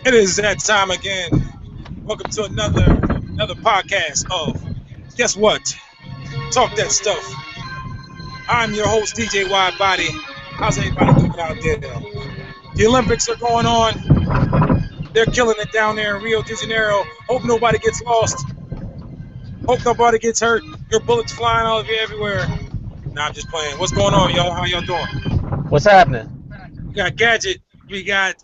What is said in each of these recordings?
It is that time again. Welcome to another podcast of Guess What? Talk That Stuff. I'm your host, DJ WIDEBODY. How's everybody doing out there? The Olympics are going on. They're killing it down there in Rio de Janeiro. Hope nobody gets lost. Hope nobody gets hurt. Your bullets flying all of you everywhere. Nah, I'm just playing. What's going on, y'all? How y'all doing? What's happening? We got Gadget. We got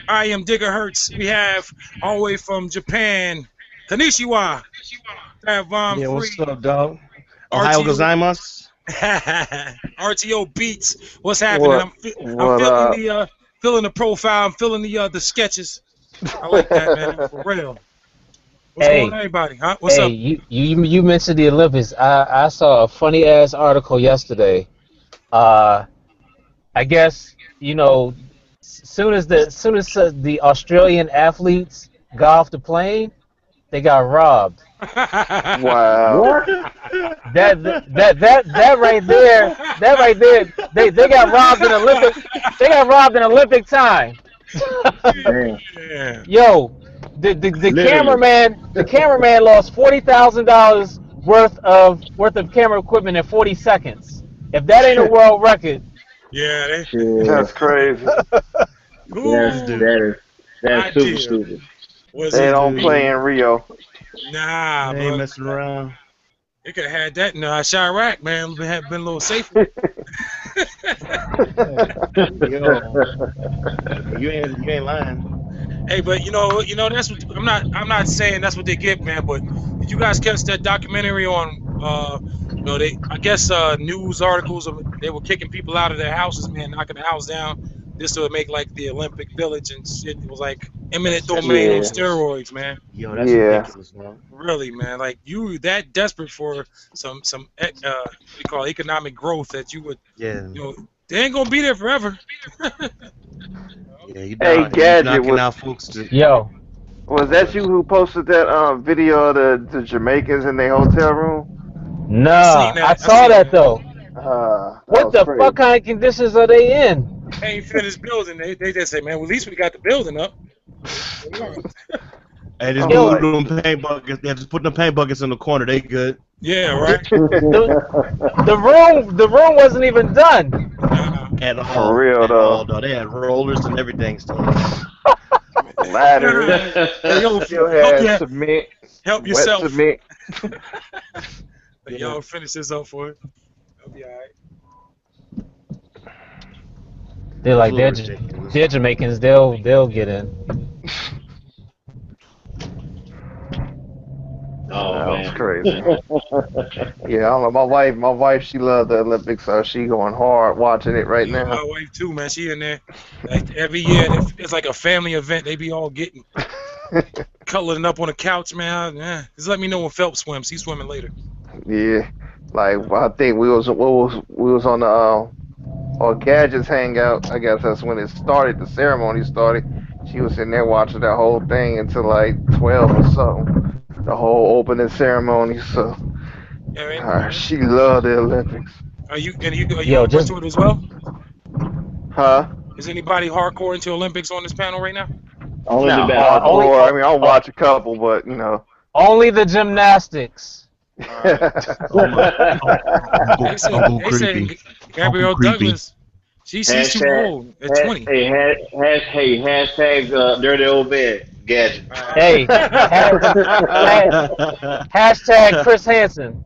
I Am Gigahertz. We have all the way from Japan, Konnichiwa. Yeah, what's up, dog? Ohio gozaimasu. RTO Beats. What's happening? I'm feeling the profile. I'm feeling the sketches. I like that, man. For real. What's going on, everybody? Huh? What's up? You mentioned the Olympics. I saw a funny ass article yesterday. I guess soon as the Australian athletes got off the plane, they got robbed. Wow. What? That right there. They got robbed in Olympic. They got robbed in Olympic time. Yeah. Yo, the cameraman lost $40,000 worth of camera equipment in 40 seconds. If that ain't a world record. Yeah, that's crazy. That's super stupid. They don't play in Rio. Nah, they ain't messing around. They could have had that in Chirac, man. Been a little safer. You ain't lying. Hey, but you know that's what I'm not saying that's what they get, man. But did you guys catch that documentary on I guess news articles they were kicking people out of their houses, man, knocking the house down just to make like the Olympic Village and shit. It was like eminent domain on steroids, man. Yo, that's ridiculous, man. Really, man. Like you that desperate for some what do you call it, economic growth that you would they ain't gonna be there forever. Yeah, you hey, Gadget, was that you who posted that video of the Jamaicans in their hotel room? No, I saw that though. What the crazy. fuck kind of conditions are they in? They ain't finished building. They just say, man, well, at least we got the building up. Hey, just put them paint buckets. Yeah, just put them paint buckets in the corner. They good. Yeah, right. the room wasn't even done. At all. For real though. They had rollers and everything still. Ladders. Cement. Help yourself. Wet cement. Y'all finish this up for it. I'll be alright. They're like they're Jamaicans. They'll get in. Oh, that was crazy. Yeah, I don't know. My wife, she loved the Olympics, so she going hard watching it right now. My wife too, man. She in there. Like every year, it's like a family event. They be all getting cuddling up on the couch, man. Just let me know when Phelps swims. He's swimming later. Yeah, like I think we was on the Gadgets hangout. I guess that's when it started. The ceremony started. She was sitting there watching that whole thing until like 12 or something. The whole opening ceremony. So she loved the Olympics. Are you into it as well? Huh? Is anybody hardcore into Olympics on this panel right now? Only the hardcore. I mean, I'll watch a couple, but only the gymnastics. They say Gabrielle Douglas. She's too old at 20. Hey, hashtag dirty old bed. Gadget. Hey, hashtag Chris Hansen.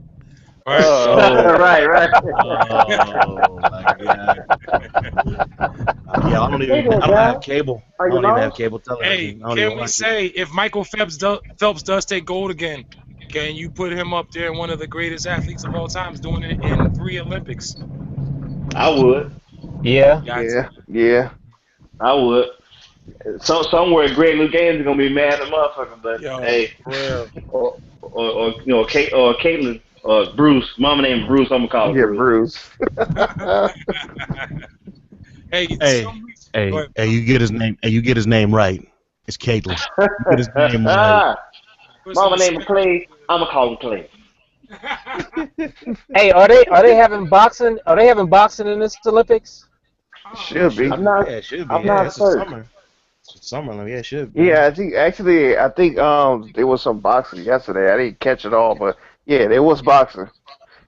Right. Right. Oh my god. Yeah, I don't have cable. I don't even have cable television. Hey, can we say if Michael Phelps does take gold again, can you put him up there, one of the greatest athletes of all time, doing it in 3 Olympics? I would. Yeah. I would. Somewhere Greg Lougain is gonna be mad at motherfucker, but hey, or Caitlin or Bruce, mama named Bruce, I'm gonna call her Bruce. Hey, you get his name. Hey, you get his name right. It's Caitlin. You get his name right. Mama named Clay, I'm gonna call him Clay. Hey, are they having boxing? Are they having boxing in this Olympics? Should be. I'm not. Yeah, it should be. I'm yeah, not it's certain. summer. Summerland, yeah, it should be. Yeah, I think there was some boxing yesterday. I didn't catch it all, but yeah, there was boxing.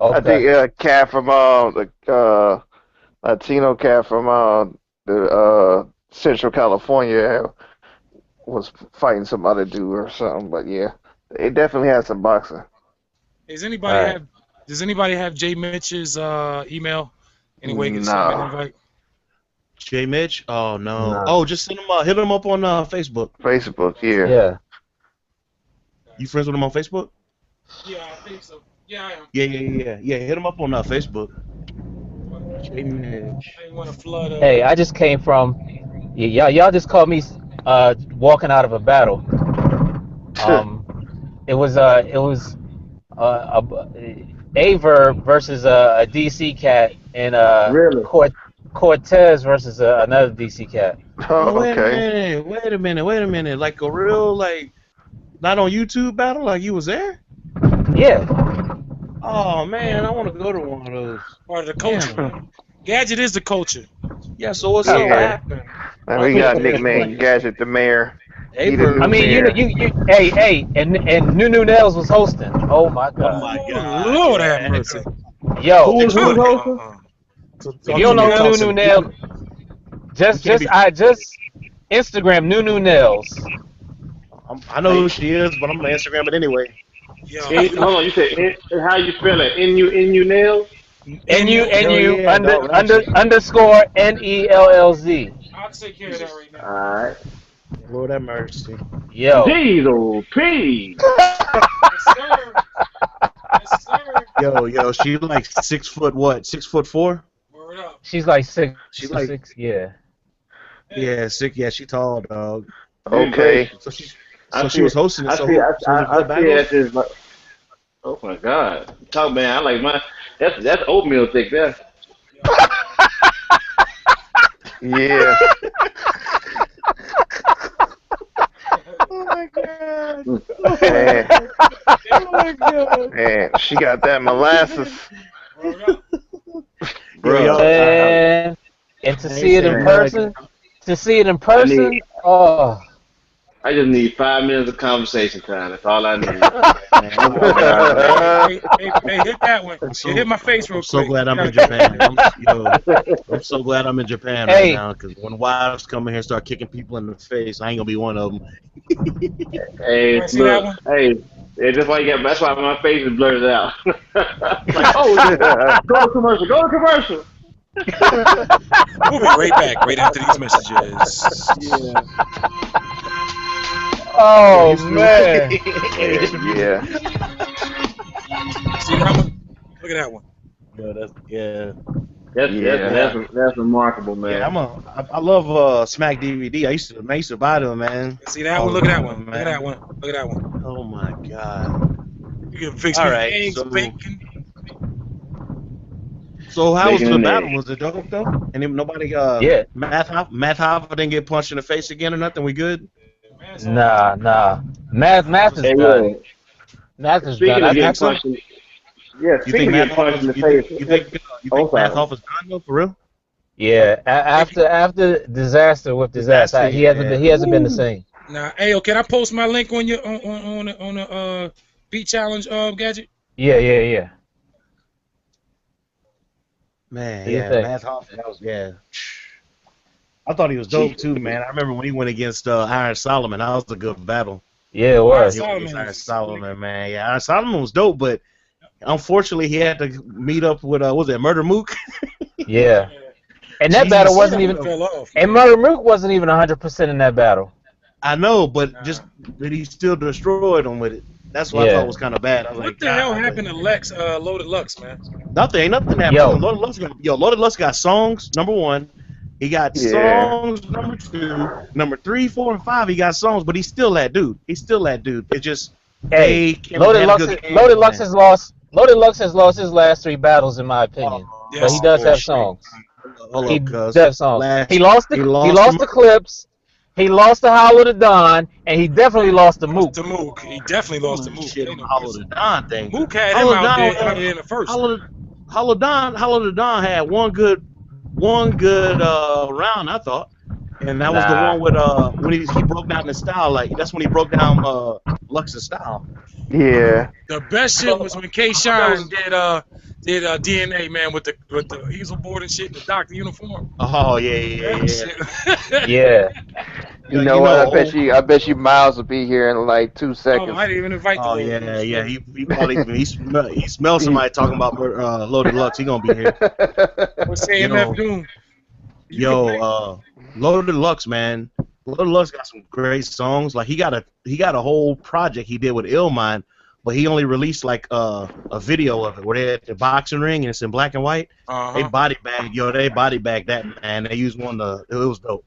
I think Okay. a cat from the Latino cat from the Central California was fighting some other dude or something. But yeah, it definitely has some boxing. Does All anybody right. have Does anybody have Jay Mitch's email? Any way you can send him an Nah, invite? Jay Mitch? Oh no. Nah. Oh, just send him hit him up on Facebook. Facebook, yeah. Yeah. You friends with him on Facebook? Yeah, I think so. Yeah, I am. Yeah. Hit him up on Facebook. Jay Mitch. I didn't want to flood. Hey, I just came from. Y'all just called me walking out of a battle. It was Aver versus a DC cat and Really? Cortez versus another DC cat. Oh, Oh, okay. wait a minute. Like a real not on YouTube battle? Like you was there? Yeah. Oh man, I want to go to one of those. Part of the culture. Damn. Gadget is the culture. Yeah. So what's up? What Yeah. happened? And we got nicknamed Gadget the Mayor. He the Aver. new I mean, mayor. hey, and Nunu Nails was hosting. Oh my Oh God. my Oh, God. Lord yeah. have mercy. Yo, Who was Good. hosting? if you don't know who Nunu Nails, just Instagram Nunu Nails. I know who she is, but I'm gonna Instagram it anyway. Yo, Hold on, you said how you spell it? N-U nails? NU yeah, dog, underscore NELLZ. I'll take care of that right now. Alright. Lord have mercy. Yo. Diesel P. Yes, sir. Yes, sir. Yo, she like 6 foot what? 6'4"? Word up. She's like six. She's like six. Yeah. yeah, sick. Yeah, she tall, dog. Okay. So she was hosting it. I So see. so was it good I see it battles? as like. Oh my God! Talk, man. I like my. That's oatmeal thick there. Yeah. Oh my God. Man, Oh my God. man, she got that molasses. Word up. Bro, And to see it in person, oh, I just need 5 minutes of conversation time. That's all I need. Hey, hit that one. Hit my face real I'm quick. so glad I'm in Japan. I'm so glad I'm in Japan right Hey. now because when wives come in here and start kicking people in the face, I ain't gonna be one of them. Hey, Wanna see that look, one? hey, that's why that's why my face is blurred out. Like, oh, go to commercial. Go to commercial. We'll be right back right after these messages. Yeah. oh man. Yeah. See that one? Look at that one. That's remarkable, man. Yeah, I love Smack DVD. I used to buy them, man. See that one? Look at that one. Look at that one. Look at that one. Oh my God. You can fix All me right, eggs, so- bacon. So how was Bacon the and battle? eggs. Was it dope though? And then nobody Yeah. Math Hoffa didn't get punched in the face again or nothing? We good? Nah. Math is Hey, done. yo, Math is speaking done. of getting think so? punched, yeah, You speaking think of Math getting punched in the Hoffa's face, you think Oh, Math sorry. Hoffa's done though, for real? Yeah. After disaster with disaster, he hasn't been the same. Now, hey, can I post my link on your on the beat challenge gadget? Yeah. Man, Do you yeah, think? Math Hoffa, that was I thought he was dope too, man. I remember when he went against Iron Solomon. That was a good battle. Yeah, it was. He went against Solomon Iron is- Solomon, man. Yeah, Iron Solomon was dope, but unfortunately he had to meet up with what was it, Murder Mook? Yeah. And that Jesus. battle wasn't even. fell off. And Murder Mook wasn't even 100% in that battle. I know, but but he still destroyed him with it. That's what I Yeah. thought was kind of bad. I was What like, the hell God, happened to Lex, Loaded Lux, man? Nothing happened. Yo. Loaded Lux got songs, number 1. He got Yeah. songs, number 2. Number 3, 4, and 5, he got songs, but he's still that dude. It's just Hey, they Loaded had a Lux good game, has lost his last 3 battles in my opinion. But he does have songs. Hold He up, cuz. does have songs. He lost the to Clips. He lost to Hollow the Don, and he definitely lost to Mook. To Mook. He definitely lost to Mook. Shit, Ain't no Hollow question. the Don thing. Mook had Hollow him the out Don, there in the first. Hollow the Don had one good round, I thought. And that was the one with when he broke down the style. Like that's when he broke down Lux's style. Yeah. The best shit was when K Shine did DNA, man, with the easel board and shit, the doctor uniform. Oh yeah. Yeah. You know what? I bet you Miles will be here in like 2 seconds. Oh, I didn't even invite the yeah. He probably he smells somebody talking about Loaded Lux. He gonna be here. What's AMF doing? Yo, Loaded Lux, man. Loaded Lux got some great songs. Like he got a whole project he did with Illmind, but he only released like a video of it where they at the boxing ring and it's in black and white. They body bagged that, man. They used one it was dope.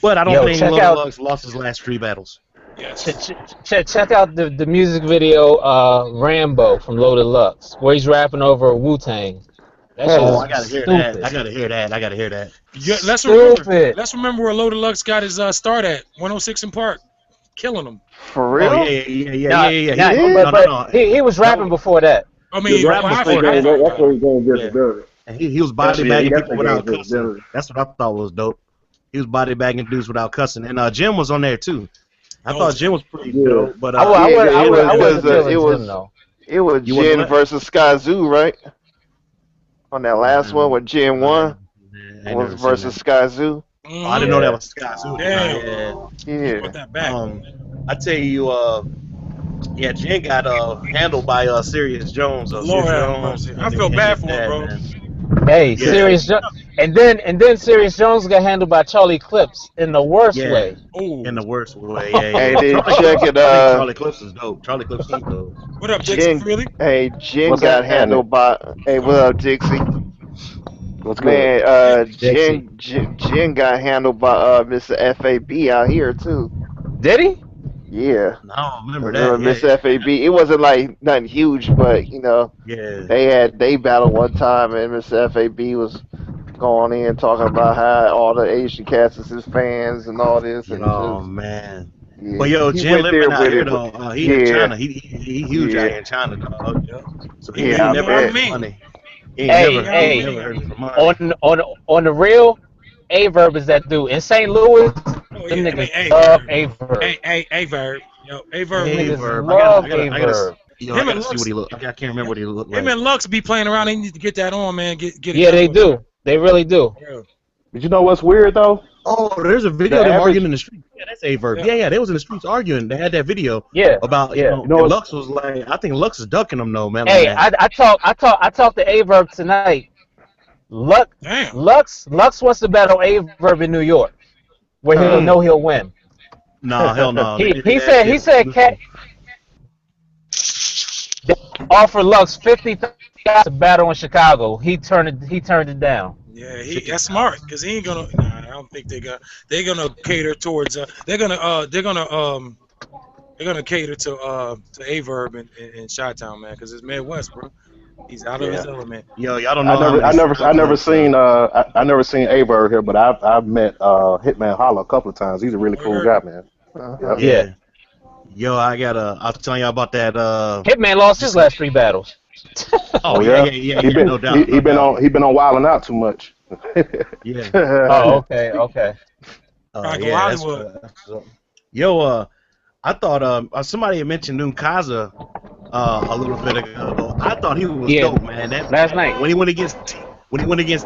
But I don't think Loaded Lux lost his last 3 battles. Yes. Check out the music video Rambo from Loaded Lux, where he's rapping over Wu-Tang. I gotta hear that. Yeah, let's remember where Loaded Lux got his start at 106 in Park, killing him. For real? Oh, yeah. But he was rapping before that. I mean, that's where he's going to get the and he was body bagging people without cussing. That's what I thought was dope. He was body bagging dudes without cussing, and Jim was on there too. I thought Jim was pretty dope, but it was Jin versus Skyzoo, right? On that last one with Jin won was versus Skyzoo. Oh, I didn't know that was Skyzoo. Yeah. Put that back. I tell you, Jin got handled by Serious Jones. Lord have mercy. I feel bad for him, bro. Man. Hey, Serious Jones, and then Serious Jones got handled by Charlie Clips in the worst way. Ooh. In the worst way. Yeah. Hey, then check it. Charlie Clips is dope. Charlie Clips is dope. What up, Dixie? Really? Hey, Jin got handled by. Hey, what up, Dixie? What's good? Man, Jin got handled by Mr. FAB out here too. Did he? Yeah. I don't remember that. Mr. FAB. It wasn't like nothing huge, but you know, they battled one time, and Mr. FAB was going in talking about how all the Asian cats is his fans and all this. And man. Yeah. But yo, Jin living out here though. He in China. He huge out here in China, dog. So he ain't never heard money. Hey, on the real, Averb is that dude in St. Louis. Them niggas love Averb. Averb. Yo, Averb. Niggas love Averb. I gotta see what he look. I can't remember what he looked like. Him and Lux be playing around. They need to get that on, man. Get yeah, they do. They really do. But you know what's weird though? Oh, there's a video of them arguing in the street. Yeah, that's Averb. Yeah, they was in the streets arguing. They had that video. Yeah. About you know Lux was like, I think Lux is ducking them though, man. Hey, I talked to Averb tonight. Lux wants to battle Averb in New York, where he'll know he'll win. No, hell no. he said Cat offered Lux $50,000 to battle in Chicago. He turned it down. Yeah, that's smart because he ain't gonna. Nah, I don't think they're gonna cater towards. They're gonna cater to Averb in Chi-Town, man, because it's Midwest, bro. He's out of his element. Yo, y'all don't know. I never seen Averb here, but I've met Hitman Holla a couple of times. He's a really cool guy, man. Yeah. Yo, I was telling y'all about that. Hitman lost his last 3 battles. Oh yeah. No doubt. He been on Wildin' Out too much. Yeah. Oh, okay. Yo, I thought somebody had mentioned Nunkaza a little bit ago. I thought he was dope, man. Last night when he went against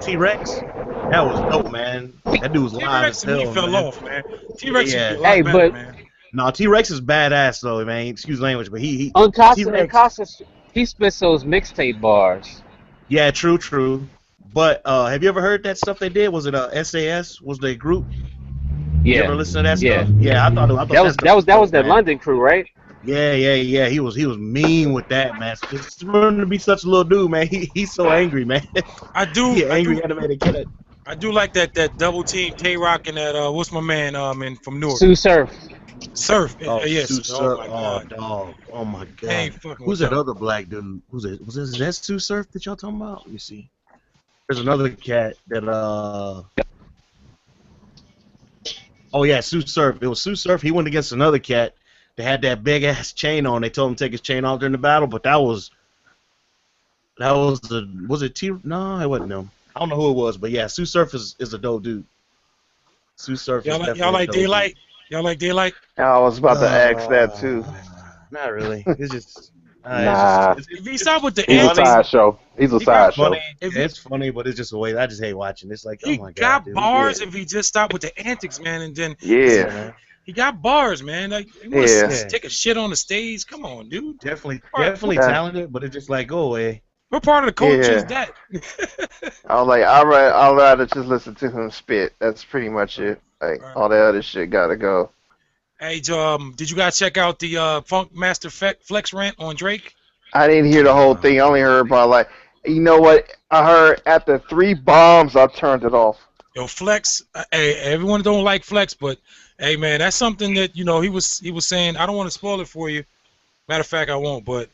T-Rex, that was dope, man. That dude was live as hell. T-Rex fell off, man. T-Rex man. No, T-Rex is badass though, man. Excuse language, but he Uncasa, he spits those mixtape bars. Yeah, true. But have you ever heard that stuff they did? Was it SAS? Was the group? Yeah. You ever listen to that stuff? Yeah, I thought that was that London crew, right? Yeah. He was mean with that, man. Just for him to be such a little dude, man. He's so angry, man. Angry animated kid. I do like that double team Tay-Rock and that what's my man from Newark? Sue Surf. Yes. Sue Surf. Oh my god. Who's that other black dude? Was that Sue Surf that y'all talking about? Let me see. There's another cat that Oh yeah, Sue Surf. It was Sue Surf. He went against another cat that had that big ass chain on. They told him to take his chain off during the battle, but was it T? No, it wasn't him. I don't know who it was, but yeah, Sue Surf is a dope dude. Sue Surf. Y'all like Daylight? Y'all like Daylight? I was about to ask that too. Not really. It's just. Nah. If he stopped with the He's a antics, sideshow. He's a sideshow. Funny. It's funny, but it's just a way. I just hate watching. It's like, oh he my god. got Dude. bars if he just stopped with the antics, man, and then Yeah. he got bars, man. Like, you want to take a shit on the stage? Come on, dude. Definitely talented, but it's just like, go away. What part of the culture is that? I was like, I'd rather just listen to him spit. That's pretty much it. Like, all that other shit gotta go. Hey, did you guys check out the Funk Master Flex rant on Drake? I didn't hear the whole thing. I only heard about, like, you know what? I heard after 3 bombs, I turned it off. Yo, Flex. Hey, everyone don't like Flex, but hey, man, that's something that he was saying. I don't want to spoil it for you. Matter of fact, I won't. But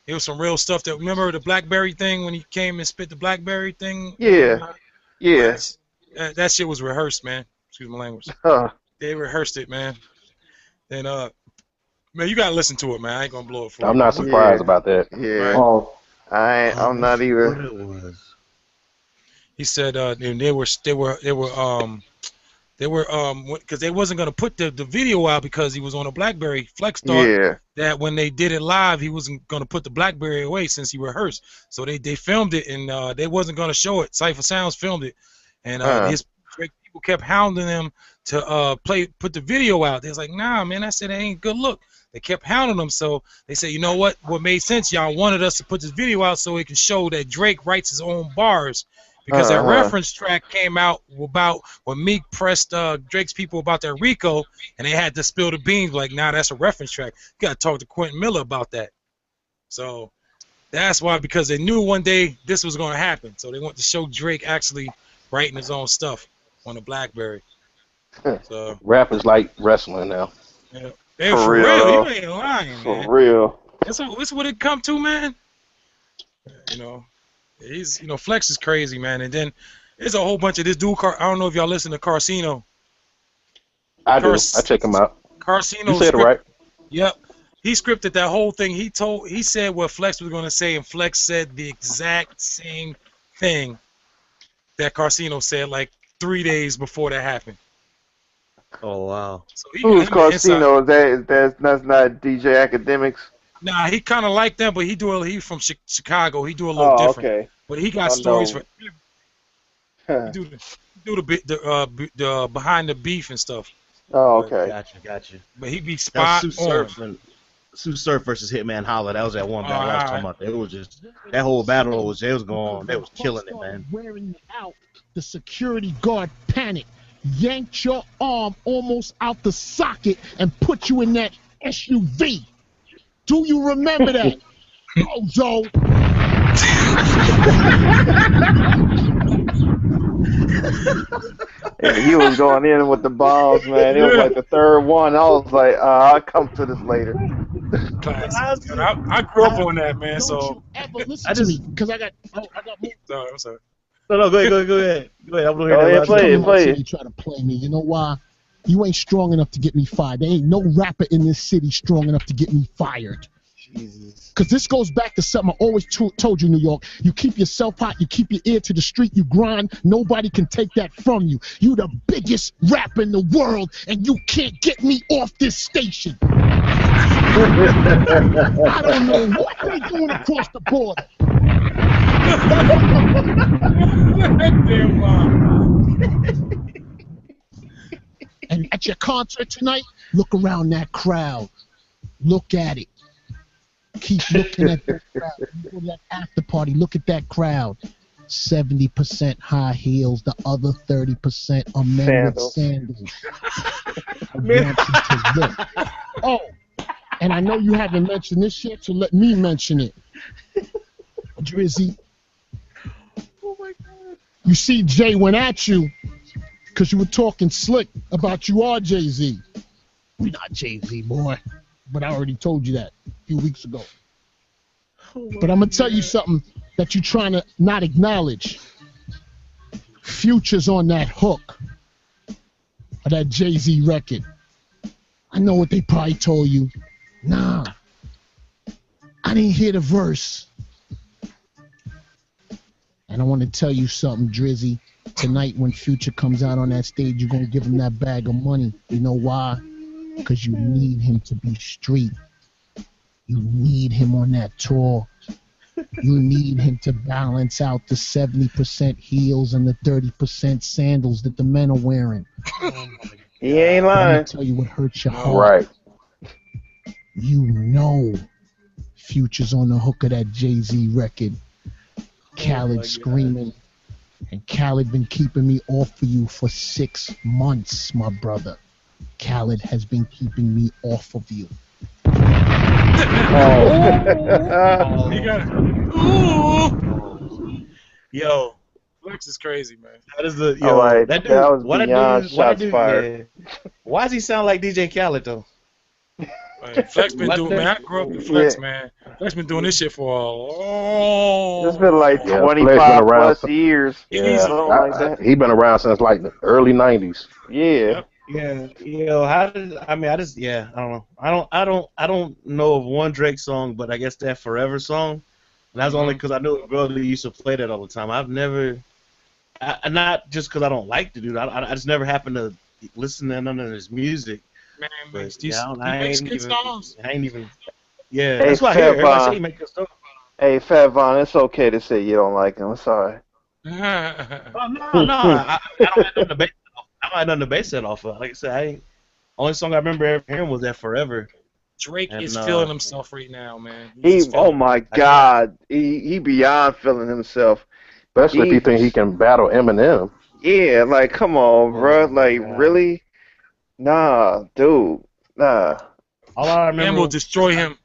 it was some real stuff. That remember the BlackBerry thing when he came and spit the BlackBerry thing? Yeah. Yeah. That shit was rehearsed, man. Excuse my language. They rehearsed it, man. And man, you gotta listen to it, man. I ain't gonna blow it for you. I'm not surprised about that. Yeah. Oh. I'm not either. He said they were because they wasn't gonna put the video out because he was on a BlackBerry. Flex thought that when they did it live, he wasn't gonna put the BlackBerry away since he rehearsed. So they filmed it and they wasn't gonna show it. Cypher Sounds filmed it, and his people kept hounding him to put the video out. They was like, nah, man, I said it ain't good look. They kept hounding him, so they said, you know what? What made sense? Y'all wanted us to put this video out so it can show that Drake writes his own bars. Because that reference track came out about when Meek pressed Drake's people about their Rico, and they had to spill the beans. Like, nah, that's a reference track. You got to talk to Quentin Miller about that. So that's why, because they knew one day this was going to happen. So they want to show Drake actually writing his own stuff on the BlackBerry. So rap is like wrestling now. Yeah. Hey, for real, you ain't lying, man. For real. That's what it come to, man. Flex is crazy, man. And then there's a whole bunch of this dude. I don't know if y'all listen to Carcino. I do. I check him out. Carcino. You said it right. Yep. He scripted that whole thing. He said what Flex was going to say, and Flex said the exact same thing that Carcino said like 3 days before that happened. Oh wow! So who's Carcino? That's not DJ Academics. Nah, he kind of like them, but he's from Chicago. He do a little different. Okay. But he got stories for. He do the behind the beef and stuff. Oh, okay. Gotcha. But he be spot on. Sue Surf versus Hitman Holla. That was that one battle I was talking about. It was just that whole battle was going. They was killing it, man. Wearing you out, the security guard panicked, yanked your arm almost out the socket, and put you in that SUV. Do you remember that? Joe. And he was going in with the bombs, man. It was like the third one. I was like, I'll come to this later. I grew up on that, man. So ever listen to me, because I got more. Sorry, I'm sorry. No, go ahead. I'm gonna hear that. Play it. You try to play me. You know why? You ain't strong enough to get me fired. There ain't no rapper in this city strong enough to get me fired. Jesus. Because this goes back to something I always told you, New York. You keep yourself hot. You keep your ear to the street. You grind. Nobody can take that from you. You the biggest rapper in the world, and you can't get me off this station. I don't know what they doing across the border. And at your concert tonight, look around that crowd. Look at it. Keep looking at that crowd. You go to that after party, look at that crowd. 70% high heels, the other 30% are men with sandals. I want you to look. Oh, and I know you haven't mentioned this yet, so let me mention it. Drizzy. Oh my God. You see, Jay went at you because you were talking slick about you are Jay-Z. We're not Jay-Z, boy. But I already told you that a few weeks ago. But I'm going to tell you something that you're trying to not acknowledge. Future's on that hook of that Jay-Z record. I know what they probably told you. Nah, I didn't hear the verse. And I want to tell you something, Drizzy. Tonight, when Future comes out on that stage, you're gonna give him that bag of money. You know why? Because you need him to be street. You need him on that tour. You need him to balance out the 70% heels and the 30% sandals that the men are wearing. He ain't Let me lying. tell you what hurts your heart. Right. You know Future's on the hook of that Jay-Z record. Khaled screaming. And Khaled been keeping me off of you for 6 months, my brother. Khaled has been keeping me off of you. He got it. Ooh. Yo, Flex is crazy, man. that is the All right, that dude. that was Why that beyond dude? Why that shots dude? fired. Yeah. Why does he sound like DJ Khaled though? Man, Flex been What doing, the- man. I grew up with Flex, Yeah. man. Flex been doing this shit for a long. It's been like Yeah, Flex been 25 around plus some- years. Yeah, Something like that. he been around since like the early '90s. Yeah. Yep. Yeah, how did I mean? I just I don't know. I don't know of one Drake song, but I guess that Forever song. And that's only because I knew a girl that used to play that all the time. I've never, not just because I don't like the dude. I just never happened to listen to none of his music. Man, But, makes yeah, these, I he makes ain't good even. songs. I ain't even. Yeah, Hey, that's what I hear. Fat Everybody say Von. he make good stuff. Hey, Fat Von, it's okay to say you don't like him. It's alright. Oh no, I don't have nothing to base it off. I don't have nothing to base it off of. Like I said, only song I remember ever hearing was that Forever. Drake And, is feeling himself right now, man. He's He, just oh feeling my God, he beyond feeling himself. Especially if you think he can battle Eminem. Yeah, like come on, bro. Like God. really? Nah, dude. Nah. All I Man remember will destroy him.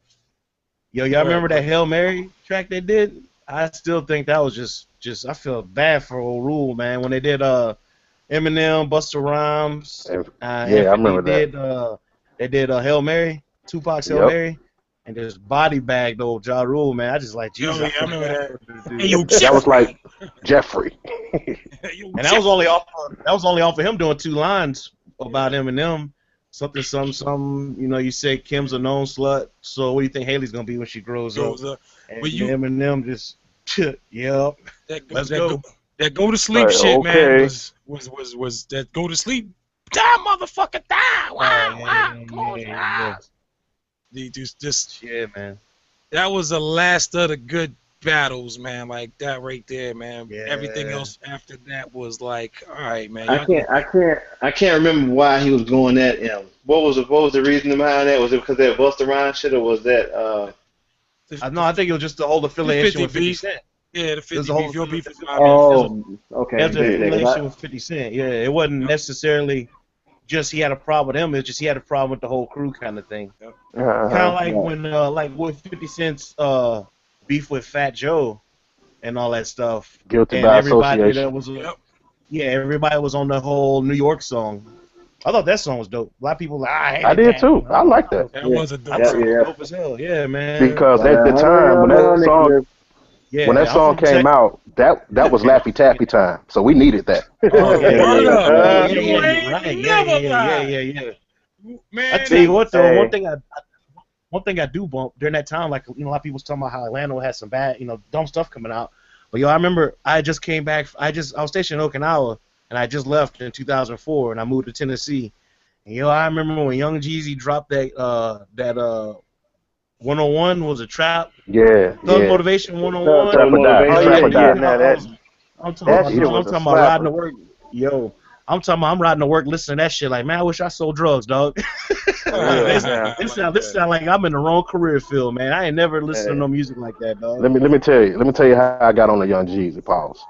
y'all remember that Hail Mary track they did? I still think that was just I feel bad for old Rule, man, when they did Eminem, Busta Rhymes, Yeah, I Infinity remember that. did they did Hail Mary, Tupac's Hail Yep. Mary, and just body bagged old Ja Rule, man. I just like Jesus. Yo, yeah, I feel remember bad that. for the dude. Hey, yo, That was like Jeffrey. Yo, And that was only off of him doing 2 lines about Eminem. Something, some. You know, you say Kim's a known slut. So what do you think Haley's gonna be when she grows up? And But you- Eminem just, yep. Let's go. That go to sleep Right, shit, man, okay. was that go to sleep. Die, motherfucker, die! Wow, wow, close your eyes. Just Yeah, man. that was the last of the good battles, man. Like that right there, man. Yeah. Everything else after that was like, all right, man. I can't remember why he was going at him. What was the reason behind that? Was it because that Busta Rhymes shit, or was that No, I think it was just the whole affiliation with 50 beef. Cent. Yeah, the 50 There's a whole beef, your beef is my beef. Oh, okay. There's the Yeah, 'cause affiliation with 50 Cent. Yeah, it wasn't necessarily just he had a problem with him. It's just he had a problem with the whole crew kind of thing. Kind of like when like with 50 Cent's beef with Fat Joe and all that stuff. Guilty And by everybody association. that was everybody was on the whole New York song. I thought that song was dope. A lot of people like I did too. I like that. That was a dope I thought song. it was Yeah. dope as hell. Yeah, man. Because at the time when that song Yeah, when that I'm song from came Texas. out, that was Laffy Taffy time. So we needed that. Oh, yeah, Word yeah, up. yeah, You yeah, ain't right, never yeah. lied. Man, I tell you what though, Hey. one thing I do bump during that time, like a lot of people was talking about how Atlanta had some bad, dumb stuff coming out. But I remember I just came back. I was stationed in Okinawa, and I just left in 2004, and I moved to Tennessee. And I remember when Young Jeezy dropped that 101 was a trap. Yeah, Thug yeah. Motivation 101. Trap or die. Oh, Trap or yeah, die. nah, that I'm talking that about, shit I'm was a talking about riding to slapper. work. Yo, I'm talking about I'm riding to work listening to that shit. Like, man, I wish I sold drugs, dog. Yeah. This sound like I'm in the wrong career field, man. I ain't never listened to no music like that, dog. Let me tell you how I got on the Young Jeezy. Pause.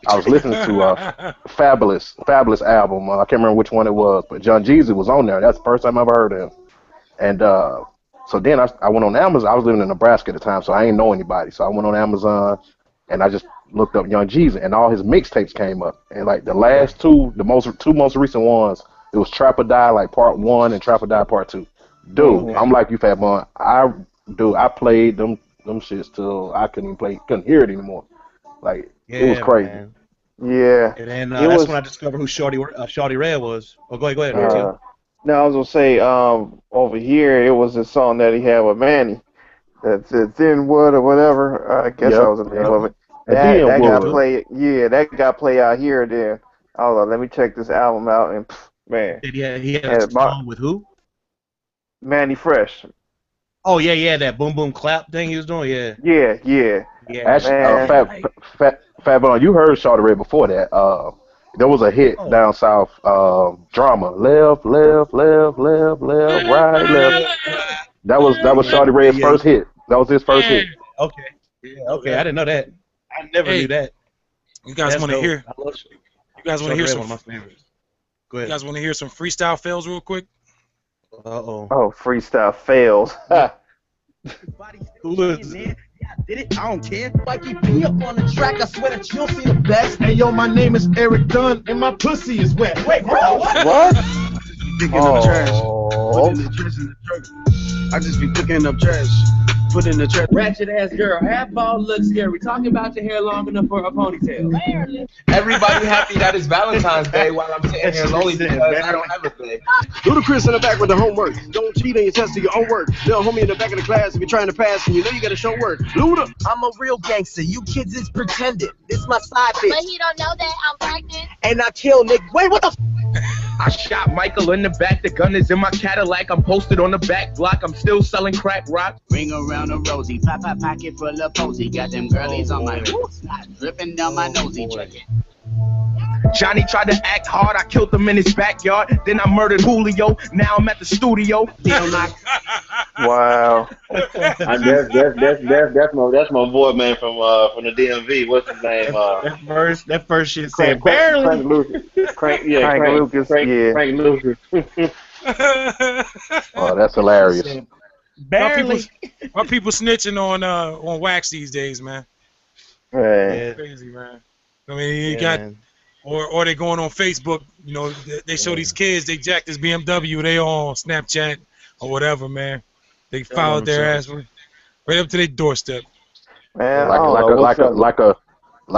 I was listening to Fabulous album. I can't remember which one it was, but Young Jeezy was on there. That's the first time I ever heard of him. And so then I went on Amazon. I was living in Nebraska at the time, so I ain't know anybody. So I went on Amazon and I just looked up Young Jeezy, and all his mixtapes came up. And like the last two most recent ones, it was Trap or Die, like Part 1 and Trap or Die Part 2. Dude, I'm like you, Fat Bun. I played them shits till I couldn't hear it anymore. Like it was crazy. Man. Yeah. And then It that's was- when I discovered who Shorty Red was. Oh, go ahead. No, I was gonna say, over here it was a song that he had with Manny. That's Then What or whatever. I guess Yep, that was the name of it. That then got wood. play. Yeah, that got play out here. Then hold on, let me check this album out. And man, He had a and my song with who? Manny Fresh. Oh yeah, that boom boom clap thing he was doing. Yeah, Yeah, yeah, yeah, Actually, man. yeah. Right. Fat you heard Shawty Red before that. There was a hit Oh, down south. Drama. Left, left, left, left, left, right, left. That was Shawty Red's yeah. first hit. That was his first hit. Okay, yeah, okay. I didn't know that. I never knew that. You guys That's want to dope. hear? I love You guys want to hear some? One of my favorites. Go You ahead. guys want to hear some freestyle fails real quick? Uh-oh. Oh, freestyle fails. Who is it? Did it? I don't care. Mikey P up on the track. I swear that you'll see the best. Hey yo, my name is Eric Dunn and my pussy is wet. Wait, bro, what? What? Picking up trash. Oh, Putting the trash in the truck. I just be picking up trash. Put in the trash. Ratchet ass girl, half bald looks scary. Talking about your hair long enough for a ponytail. Everybody happy that it's Valentine's Day while I'm sitting here lonely because I don't have a day. Ludacris in the back with the homework. Don't cheat on your test of your own work. Little homie in the back of the class if you're trying to pass and you know you gotta show work. Luda. I'm a real gangster. You kids is pretending. This my side bitch. But he don't know that I'm pregnant. And I kill Nick. Wait, what the I shot Michael in the back. The gun is in my Cadillac. I'm posted on the back block. I'm still selling crack rock. Ring around a rosy, pop a pocket full of posy. Got them girlies on my wrist, dripping down my nosy. Check it. Johnny tried to act hard. I killed him in his backyard. Then I murdered Julio. Now I'm at the studio. wow. That's my boy, man, from the DMV. What's his name? That first shit said barely. Frank Lucas. Frank Lucas. Frank Lucas. Oh, that's hilarious. Barely. Why people snitching on wax these days, man? Right. Crazy, man. I mean, you got. Man. Or they going on Facebook, you know, they show these kids, they jacked this BMW, they on Snapchat or whatever, man. They followed their ass right up to their doorstep. Man, like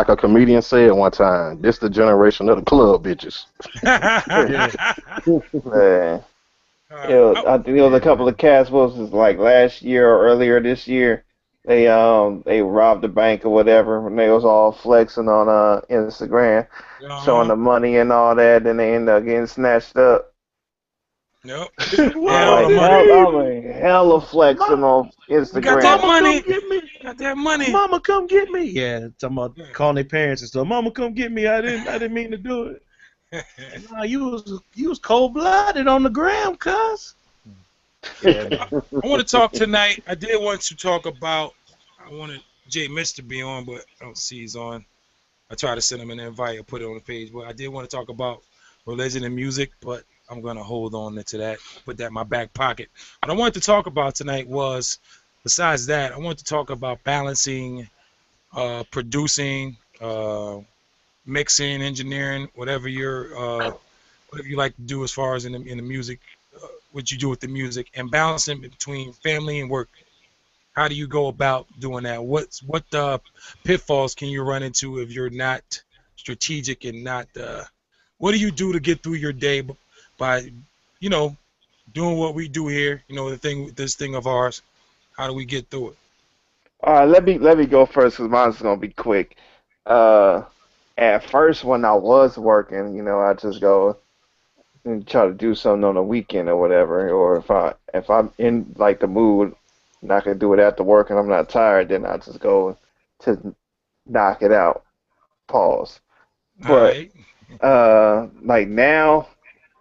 a comedian said one time, this the generation of the club bitches. Man. I think there was a couple of cats, was like last year or earlier this year. They robbed the bank or whatever, and they was all flexing on Instagram, showing the money and all that. Then they ended up getting snatched up. Yep. Hella flexing on Instagram. Got that money. Got that money. Mama, come get me. Yeah, talking about calling their parents and stuff. Mama, come get me. I didn't mean to do it. Nah, you was cold blooded on the gram, cuz. Yeah, I want to talk tonight. I did want to talk about. I wanted Jay Mitch to be on, but I don't see he's on. I tried to send him an invite or put it on the page, but I did want to talk about religion and music, but I'm gonna hold on to that. Put that in my back pocket. What I wanted to talk about tonight was, besides that, I wanted to talk about balancing, producing, mixing, engineering, whatever you like to do as far as in the music. What you do with the music and balancing between family and work. How do you go about doing that? What pitfalls can you run into if you're not strategic and not? What do you do to get through your day by, doing what we do here? This thing of ours. How do we get through it? All right, let me go first because mine's gonna be quick. At first, when I was working, I just go and try to do something on the weekend or whatever, or if I'm in like the mood and I can do it after work and I'm not tired, then I just go to knock it out. Pause. But like now,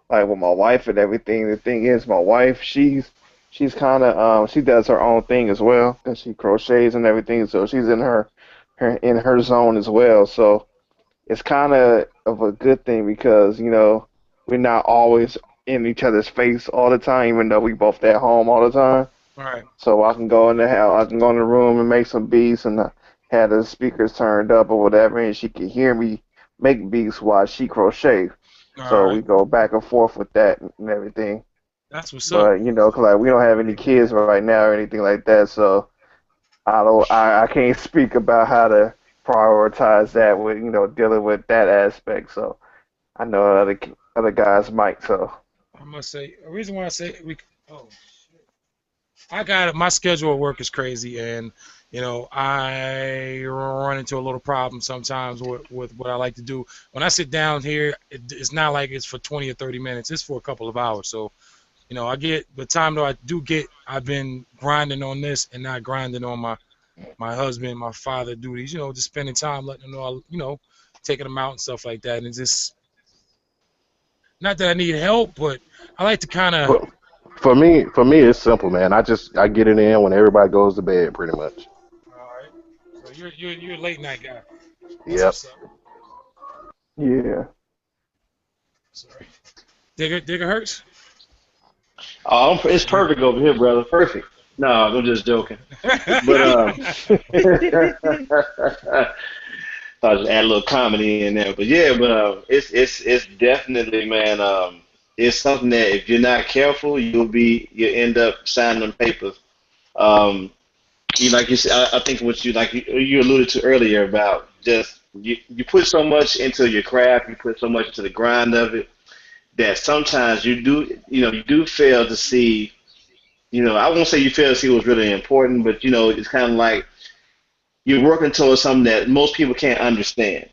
like with my wife and everything, the thing is, my wife, she's kind of she does her own thing as well, and she crochets and everything, so she's in her zone as well. So it's kind of a good thing because we're not always in each other's face all the time, even though we both at home all the time. Right. So I can go in the house, I can go in the room and make some beats and have the speakers turned up or whatever, and she can hear me make beats while she crochet. So we go back and forth with that and everything. That's what's up. But cause like we don't have any kids right now or anything like that, so I can't speak about how to prioritize that with dealing with that aspect. So I know other guys might. So I must say, the reason why I say I got it. My schedule at work is crazy, and I run into a little problem sometimes with what I like to do. When I sit down here, it's not like it's for 20 or 30 minutes. It's for a couple of hours. So, I get the time that I do get. I've been grinding on this and not grinding on my husband, my father duties. Just spending time letting them know, taking them out and stuff like that. And it's just not that I need help, but I like to kind of. For me, it's simple, man. I get it in when everybody goes to bed, pretty much. All right. So you're a late night guy. Yep. Yeah. Sorry. Digger Hurts? Oh, it's perfect over here, brother. Perfect. No, I'm just joking. But I'll just add a little comedy in there. But yeah, it's definitely, man. It's something that if you're not careful, you end up signing them papers. Like you said, I think what you alluded to earlier about just you put so much into your craft, you put so much into the grind of it, that sometimes you do fail to see. I won't say you fail to see what's really important, but it's kind of like you're working towards something that most people can't understand.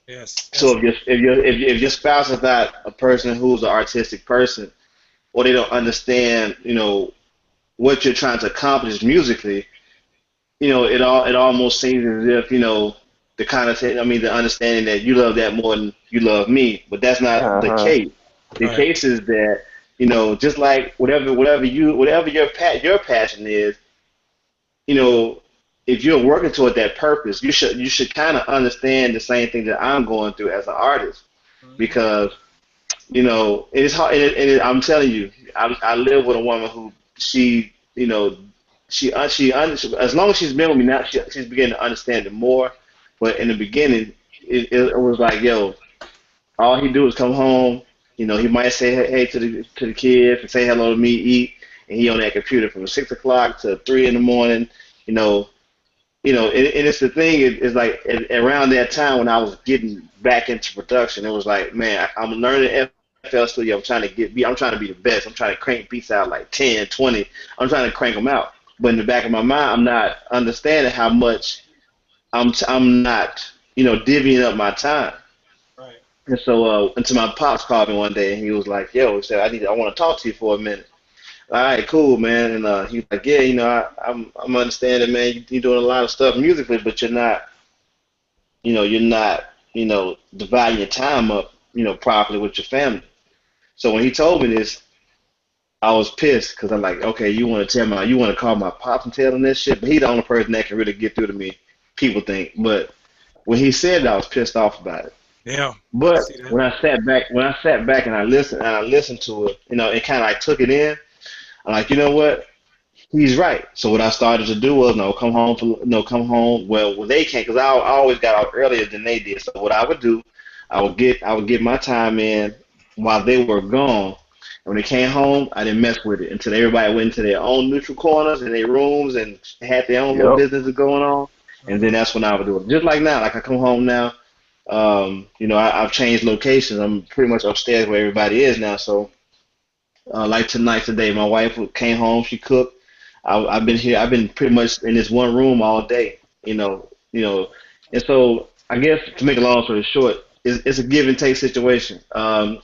Yes. So if your spouse is not a person who's an artistic person, or they don't understand, what you're trying to accomplish musically, it almost seems as if, the understanding that you love that more than you love me, but that's not the case. The case is that, just like whatever your passion is, if you're working toward that purpose, you should kind of understand the same thing that I'm going through as an artist, because it's hard. I'm telling you, I live with a woman who she as long as she's been with me now, she's beginning to understand it more. But in the beginning, it was like, yo, all he do is come home. He might say hey to the kids and say hello to me, eat, and he on that computer from 6 o'clock to 3 in the morning. And it's the thing is like around that time when I was getting back into production, it was like, man, I'm learning FL Studio. I'm trying to be the best. I'm trying to crank beats out like 10, 20. I'm trying to crank them out. But in the back of my mind, I'm not understanding how much I'm not, divvying up my time. Right. And so until my pops called me one day, and he was like, yo, he said, I want to talk to you for a minute. All right, cool, man. And he was like, yeah, I'm understanding, man. You're doing a lot of stuff musically, but you're not dividing your time up, properly with your family. So when he told me this, I was pissed because I'm like, okay, you want to call my pops and tell him this shit, but he's the only person that can really get through to me. People think, but when he said that, I was pissed off about it. Yeah. But when I sat back and I listened to it, and kind of like took it in. I'm like, you know what? He's right. So what I started to do was, come home. Well, when they can't, because I always got out earlier than they did. So what I would do, I would get my time in while they were gone. And when they came home, I didn't mess with it until everybody went into their own neutral corners in their rooms and had their own little business going on. And then that's when I would do it. Just like now, like I come home now, I've changed locations. I'm pretty much upstairs where everybody is now. So like today, my wife came home. She cooked. I've been here. I've been pretty much in this one room all day. And so I guess to make a long story short, it's a give and take situation.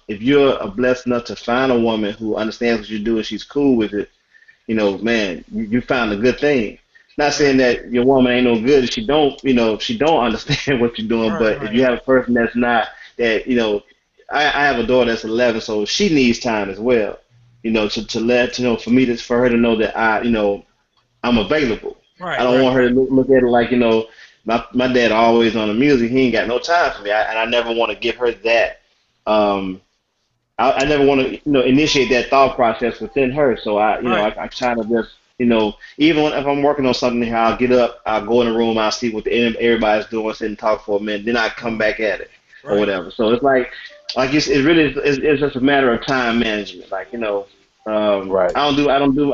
If you're blessed enough to find a woman who understands what you do and she's cool with it, man, you found a good thing. Not saying that your woman ain't no good. She don't understand what you're doing. But if you have a person that's not, that I have a daughter that's 11, so she needs time as well. For her to know that I'm available. I don't want her to look at it like, my dad always on the music. He ain't got no time for me. And I never want to give her that. I never want to, initiate that thought process within her. So I try to just, even if I'm working on something here, I'll get up, I'll go in the room, I'll see what everybody's doing, sit and talk for a minute, then I come back at it or whatever. So it's like it's just a matter of time management. Like, I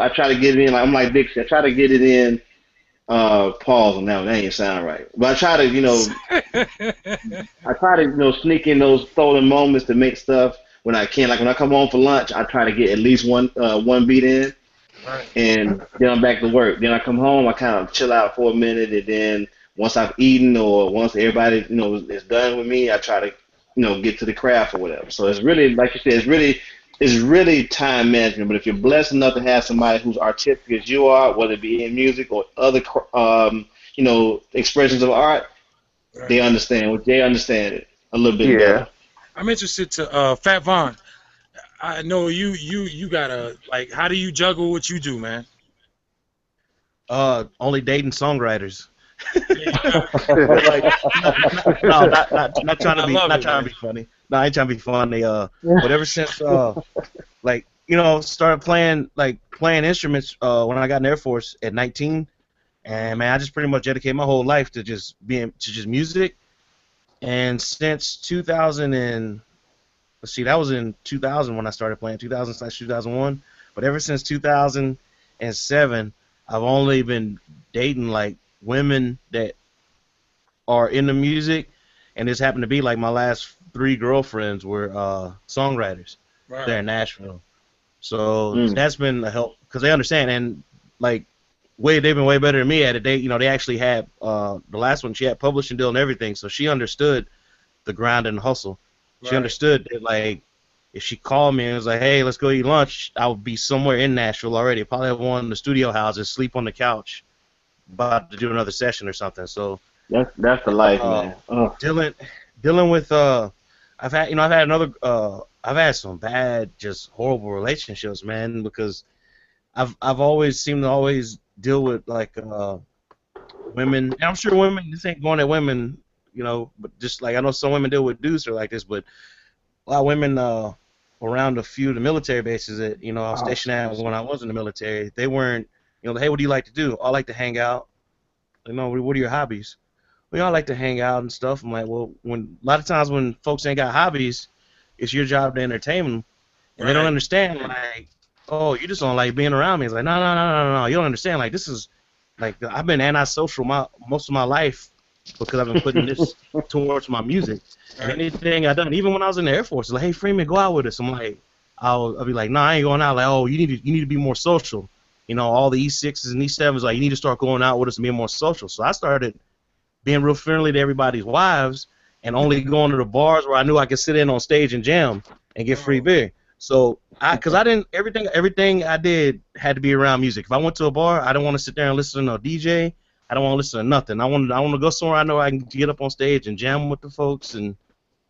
try to get it in, like, I'm like Dixie, I try to get it in, pause on that one, that ain't sound right. But I try to, sneak in those stolen moments to make stuff when I can. Like when I come home for lunch, I try to get at least one beat in. Right. and then I'm back to work. Then I come home, I kind of chill out for a minute, and then once I've eaten or once everybody is done with me, I try to get to the craft or whatever. So it's really, like you said, it's really time management. But if you're blessed enough to have somebody who's artistic as you are, whether it be in music or other expressions of art, Right. they understand it a little bit Yeah. better. I'm interested to Fat Von. I know you gotta like. How do you juggle what you do, man? Only dating songwriters. Yeah. Like, not trying to I be love not it, trying man. to be funny. No, I ain't trying to be funny. But ever since like started playing instruments when I got in the Air Force at 19, and man, I just pretty much dedicated my whole life to just music. And since 2000 and let's see, that was in 2000 when I started playing, 2000/2001. But ever since 2007, I've only been dating like women that are into music, and this happened to be like my last 3 girlfriends were songwriters. Right. There in Nashville. So that's been a help because they understand, and like they've been way better than me at it. They actually had the last one, she had publishing deal and everything, so she understood the grind and hustle. She Right. understood that like if she called me and was like, hey, let's go eat lunch, I would be somewhere in Nashville already. Probably have one in the studio houses, sleep on the couch, about to do another session or something. So That's the life, man. dealing with I've had some bad, just horrible relationships, man, because I've always seemed to always deal with like women, and I'm sure women, this ain't going at women, but just like I know some women deal with dudes who are like this, but a lot of women around a few of the military bases that I was stationed at when I was in the military, they weren't, hey, what do you like to do? I like to hang out. What are your hobbies? We all like to hang out and stuff. I'm like, well, a lot of times when folks ain't got hobbies, it's your job to entertain them, and they don't understand. Like, oh, you just don't like being around me. It's like, no, you don't understand. Like, this is like I've been antisocial most of my life because I've been putting this towards my music. And anything I done, even when I was in the Air Force, like, hey, Freeman, go out with us. I'm like, I'll be like, nah, I ain't going out. Like, oh, you need to be more social. All the E6s and E7s, like, you need to start going out with us and being more social. So I started being real friendly to everybody's wives and only going to the bars where I knew I could sit in on stage and jam and get free beer. So because I didn't, everything I did had to be around music. If I went to a bar, I didn't want to sit there and listen to a DJ. I don't want to listen to nothing. I want to go somewhere I know I can get up on stage and jam with the folks. And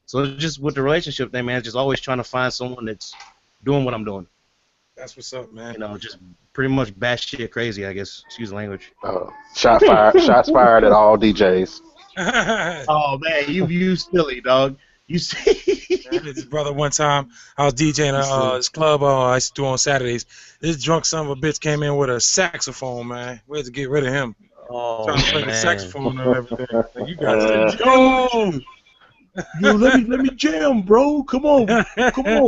so it's just with the relationship thing, man, just always trying to find someone that's doing what I'm doing. That's what's up, man. Just pretty much batshit crazy, I guess. Excuse the language. Shots fired at all DJs. Oh man, you silly dog. You see, this brother one time I was DJing this club I used to do on Saturdays. This drunk son of a bitch came in with a saxophone, man. We had to get rid of him. Oh, trying to play the saxophone and everything. Like, you guys, yo, let me jam, bro. Come on,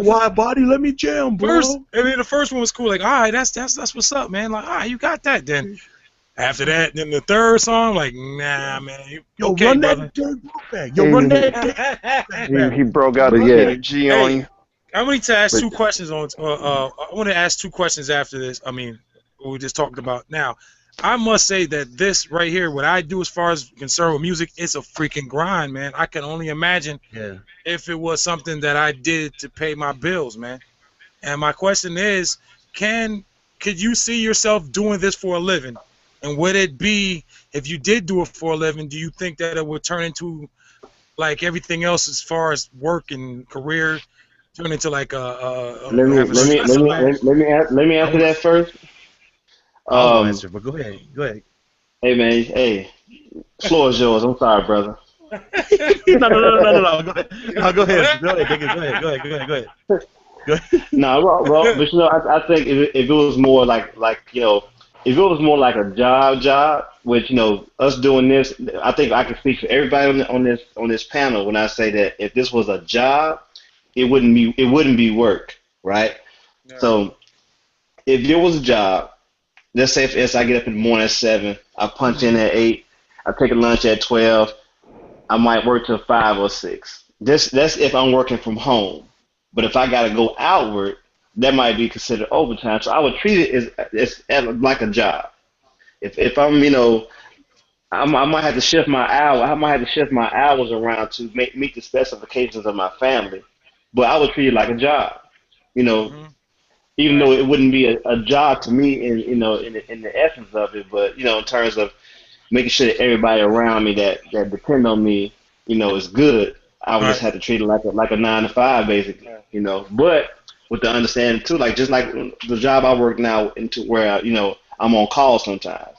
wide body, let me jam, bro. The first one was cool. Like, all right, that's what's up, man. Like, all right, you got that. Then after that, then the third song, like, nah, man. Yo, okay, run brother. that dirt back. Yo, run that. He broke out a G on you. I want to ask 2 questions on. I want to ask 2 questions after this. I mean, what we just talked about. Now, I must say that this right here, what I do as far as concerned with music, it's a freaking grind, man. I can only imagine if it was something that I did to pay my bills, man. And my question is, could you see yourself doing this for a living? And would it be, if you did do it for a living, do you think that it would turn into like everything else as far as work and career, turn into like let me answer that first. I'll answer, but go ahead. Hey man, hey, floor is yours. I'm sorry, brother. No. Go ahead. Go ahead. No, well, but I think if it was more like if it was more like a job, which us doing this, I think I can speak for everybody on this panel when I say that if this was a job, it wouldn't be work, right? Yeah. So if it was a job, let's say if I get up in the morning at 7, I punch in at 8, I take a lunch at 12, I might work till 5 or 6. That's if I'm working from home. But if I gotta go outward, that might be considered overtime. So I would treat it as like a job. If I'm, I might have to shift my hour. I might have to shift my hours around to meet the specifications of my family. But I would treat it like a job, even though it wouldn't be a job to me in the essence of it. But in terms of making sure that everybody around me that depend on me, is good. I would just have to treat it like a 9 to 5 basically, But with the understanding too, just like the job I work now into where I'm on call sometimes.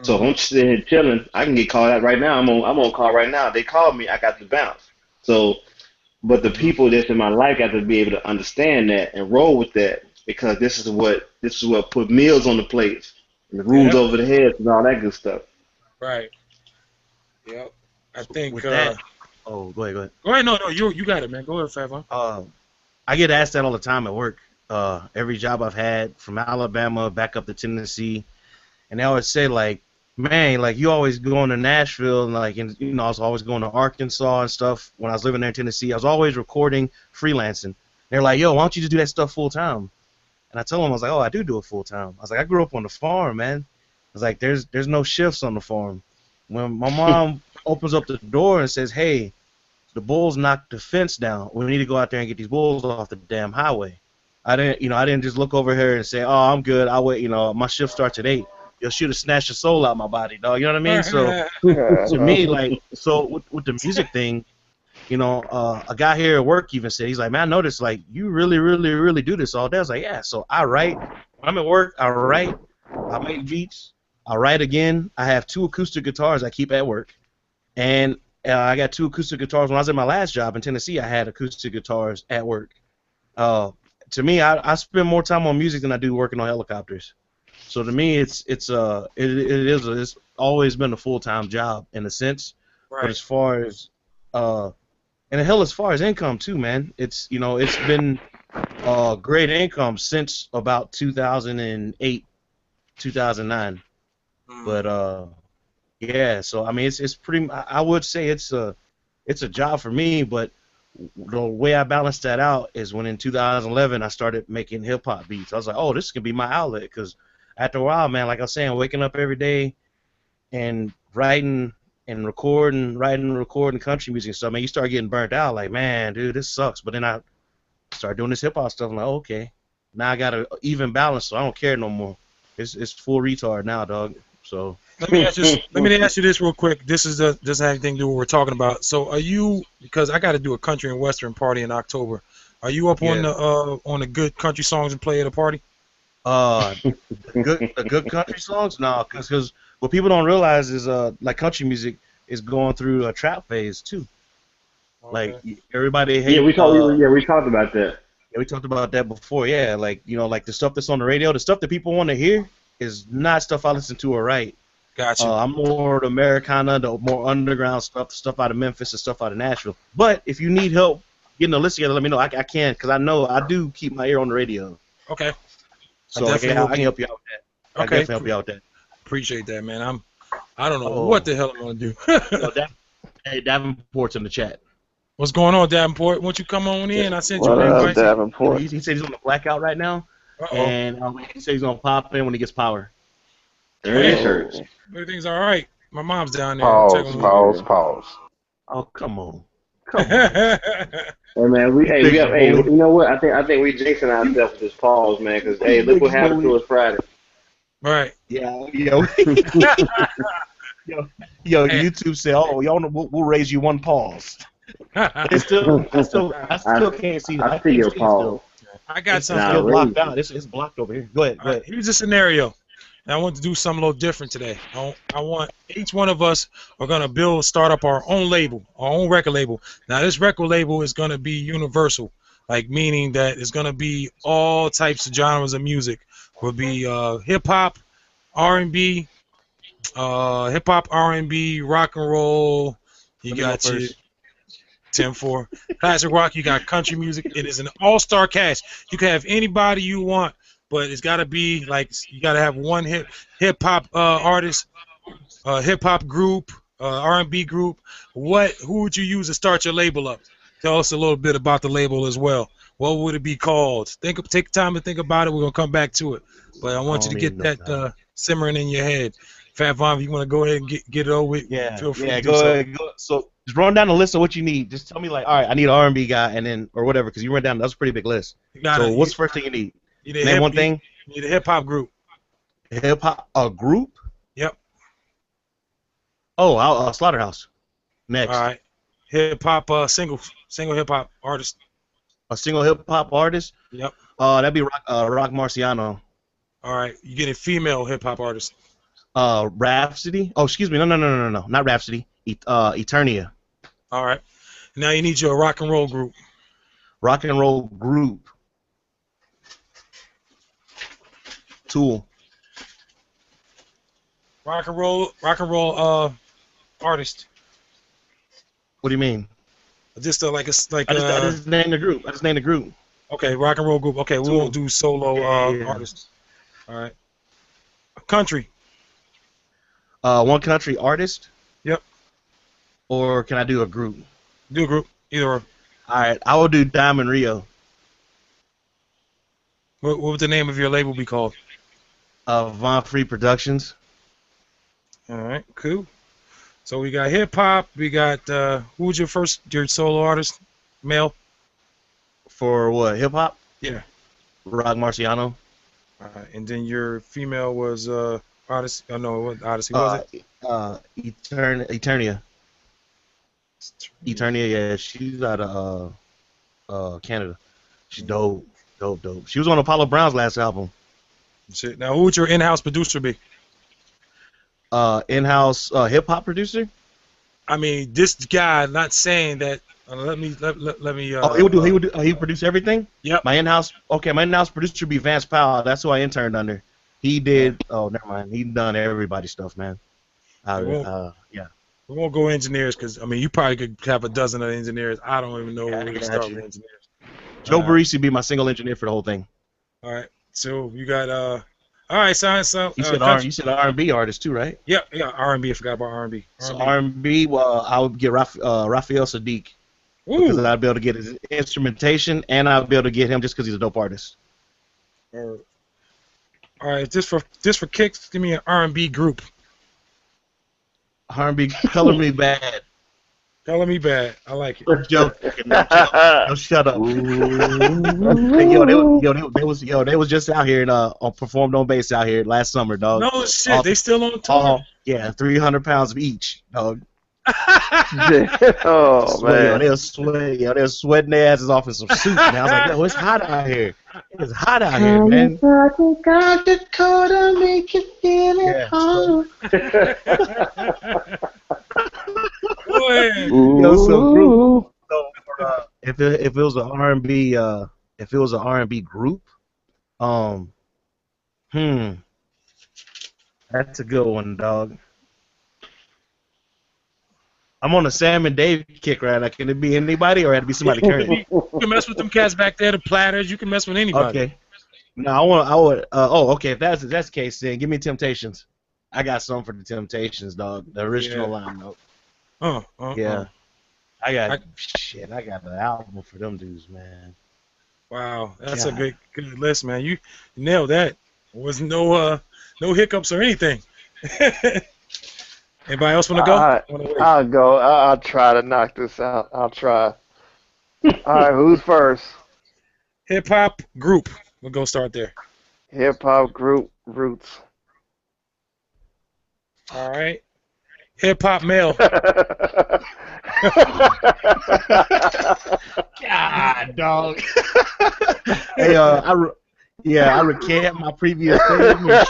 So if I'm sitting here chilling, I can get called out right now. I'm on call right now. They call me, I got to bounce. So, but the people that's in my life got to be able to understand that and roll with that, because this is what put meals on the plates, and the rules over the heads and all that good stuff. Right. Yep. I think. With that, go ahead. Go ahead. No, you got it, man. Go ahead, Favon. I get asked that all the time at work. Every job I've had, from Alabama back up to Tennessee, and they always say like, man, like you always going to Nashville, and I was always going to Arkansas and stuff. When I was living there in Tennessee, I was always recording, freelancing. They're like, yo, why don't you just do that stuff full time? And I told them, I was like, oh, I do it full time. I was like, I grew up on the farm, man. I was like, there's no shifts on the farm. When my mom opens up the door and says, hey, the bulls knocked the fence down, we need to go out there and get these bulls off the damn highway. I didn't just look over here and say, oh, I'm good, I'll wait, my shift starts at 8. Yo, she'd have snatched the soul out of my body, dog. You know what I mean? So to me, with the music thing, a guy here at work even said, he's like, man, I noticed you really, really, really do this all day. I was like, yeah. So I write. When I'm at work, I write. I make beats. I write again. I have 2 acoustic guitars I keep at work, and I got 2 acoustic guitars. When I was at my last job in Tennessee, I had acoustic guitars at work. To me, I spend more time on music than I do working on helicopters. So to me, it's always been a full-time job in a sense. Right. But as far as and hell, as far as income too, man, it's been great income since about 2008, 2009. But yeah, so I mean, it's pretty. I would say it's a job for me, but the way I balanced that out is when in 2011 I started making hip hop beats. I was like, oh, this can be my outlet, because after a while, man, like I was saying, waking up every day and writing and recording country music and stuff, man, you start getting burnt out. Like, man, dude, this sucks. But then I started doing this hip hop stuff. I'm like, okay, now I got an even balance, so I don't care no more. It's full retard now, dog. So let me ask you this real quick. This doesn't have anything to do with what we're talking about. So are you, because I got to do a country and western party in October, are you up on the good country songs and play at a party? The good country songs? No, because what people don't realize is like country music is going through a trap phase too. Okay. Like everybody hates. We talked about that. Yeah, we talked about that before. Yeah, like like the stuff that's on the radio, the stuff that people want to hear is not stuff I listen to or write. Gotcha. I'm more the Americana, the more underground stuff out of Memphis and stuff out of Nashville. But if you need help getting a list together, let me know. I can, because I know I do keep my ear on the radio. Okay. So I can help you out with that. Okay. I can definitely help you out with that. Appreciate that, man. I don't know what the hell I'm gonna do. Hey, Davenport's in the chat. What's going on, Davenport? Won't you come on in? I sent you an invite. Davenport? He said he's on the blackout right now, and he said he's gonna pop in when he gets power. Everything's all right. My mom's down there. Pause. Oh, come on. Hey man, you know what? I think we jinxing ourselves with this pause, man. Because look what happened to us Friday. Right. Yeah. Yo, YouTube said, "Oh, y'all, we'll raise you 1 pause." I still can't see. I see your pause. I got something still blocked out. It's blocked over here. Go ahead. Right, here's a scenario. I want to do something a little different today. I want each one of us are gonna start up our own label, our own record label. Now this record label is gonna be universal, like meaning that it's gonna be all types of genres of music. Will be hip hop, R&B, rock and roll. You got your 10-4 classic rock. You got country music. It is an all-star cast. You can have anybody you want. But it's got to be like you got to have one hip hop artist, hip hop group, R&B group. Who would you use to start your label up? Tell us a little bit about the label as well. what would it be called? Take time to think about it. We're gonna come back to it, but I want you to get that simmering in your head. Fat Von, if you want to go ahead and get it over with, feel free to do go so. ahead. So just run down the list of what you need. Just tell me like, all right, I need an R&B guy, and then or whatever, because you run down. That's a pretty big list. So what's the first thing you need? Name one thing. You need a hip hop group. Hip hop, a group? Yep. Oh, Slaughterhouse. Next. All right. Hip hop, single hip hop artist. A single hip hop artist? Yep. That'd be Rock Marciano. All right. You get a female hip hop artist. Rhapsody. Oh, excuse me. No, not Rhapsody. Eternia. All right. Now you need your rock and roll group. Rock and roll group. Tool. Rock and roll artist. What do you mean? Just like I just named the group. Okay, rock and roll group. Okay, we won't do solo artists. All right. Country. One country artist. Yep. Or can I do a group? Do a group. Either or. All right, I will do Diamond Rio. What would the name of your label be called? Von Free Productions. All right, cool. So we got hip hop. We got who was your solo artist? Male. For what? Hip hop? Yeah. Rock Marciano. All right, and then your female was Odyssey. Oh no, what Odyssey was it? Eternia. Eternia, yeah, she's out of Canada. She's dope. She was on Apollo Brown's last album. Shit. Now, who would your in-house producer be? In-house hip hop producer. I mean, this guy. Not saying that. Let me. He would produce everything. Yep. My in-house producer would be Vance Powell. That's who I interned under. He did. Oh, never mind. He done everybody's stuff, man. Yeah. We won't go engineers because I mean, you probably could have a dozen of engineers. I don't even know where to start with engineers. Joe Barisi would be my single engineer for the whole thing. All right. So you got all right. So you said R&B artist too, right? Yeah. R&B. I forgot about R&B. So R&B. Well, I would get Raphael Sadiq. Because I'd be able to get his instrumentation, and I'd be able to get him just because he's a dope artist. All right, just for kicks, give me an R&B group. R&B, Color Me Bad. Color Me Bad, I like it. Joe, shut up. They was just out here and performed on bass out here last summer, dog. No shit, they still on tour. Yeah, 300 pounds of each, dog. Oh man, they were sweating their asses off in some suits. Man, I was like, yo, it's hot out here. It's hot out here, man. Make you feel it home. If it was an R&B, group, that's a good one, dog. I'm on a Sam and Dave kick right now. Can it be anybody or had to be somebody current? You can mess with them cats back there, the Platters. You can mess with anybody. Okay. No, I would. Okay. If that's the case, then give me Temptations. I got some for the Temptations, dog. The original lineup. Yeah. I got an album for them dudes, man. Wow, that's a good list, man. You nailed that. There was no hiccups or anything. Anybody else want to go? I'll go. I'll try to knock this out. I'll try. All right, who's first? Hip hop group. We'll go start there. Hip hop group Roots. All right. Hip hop male. God, dog. Hey, I recant my previous statement.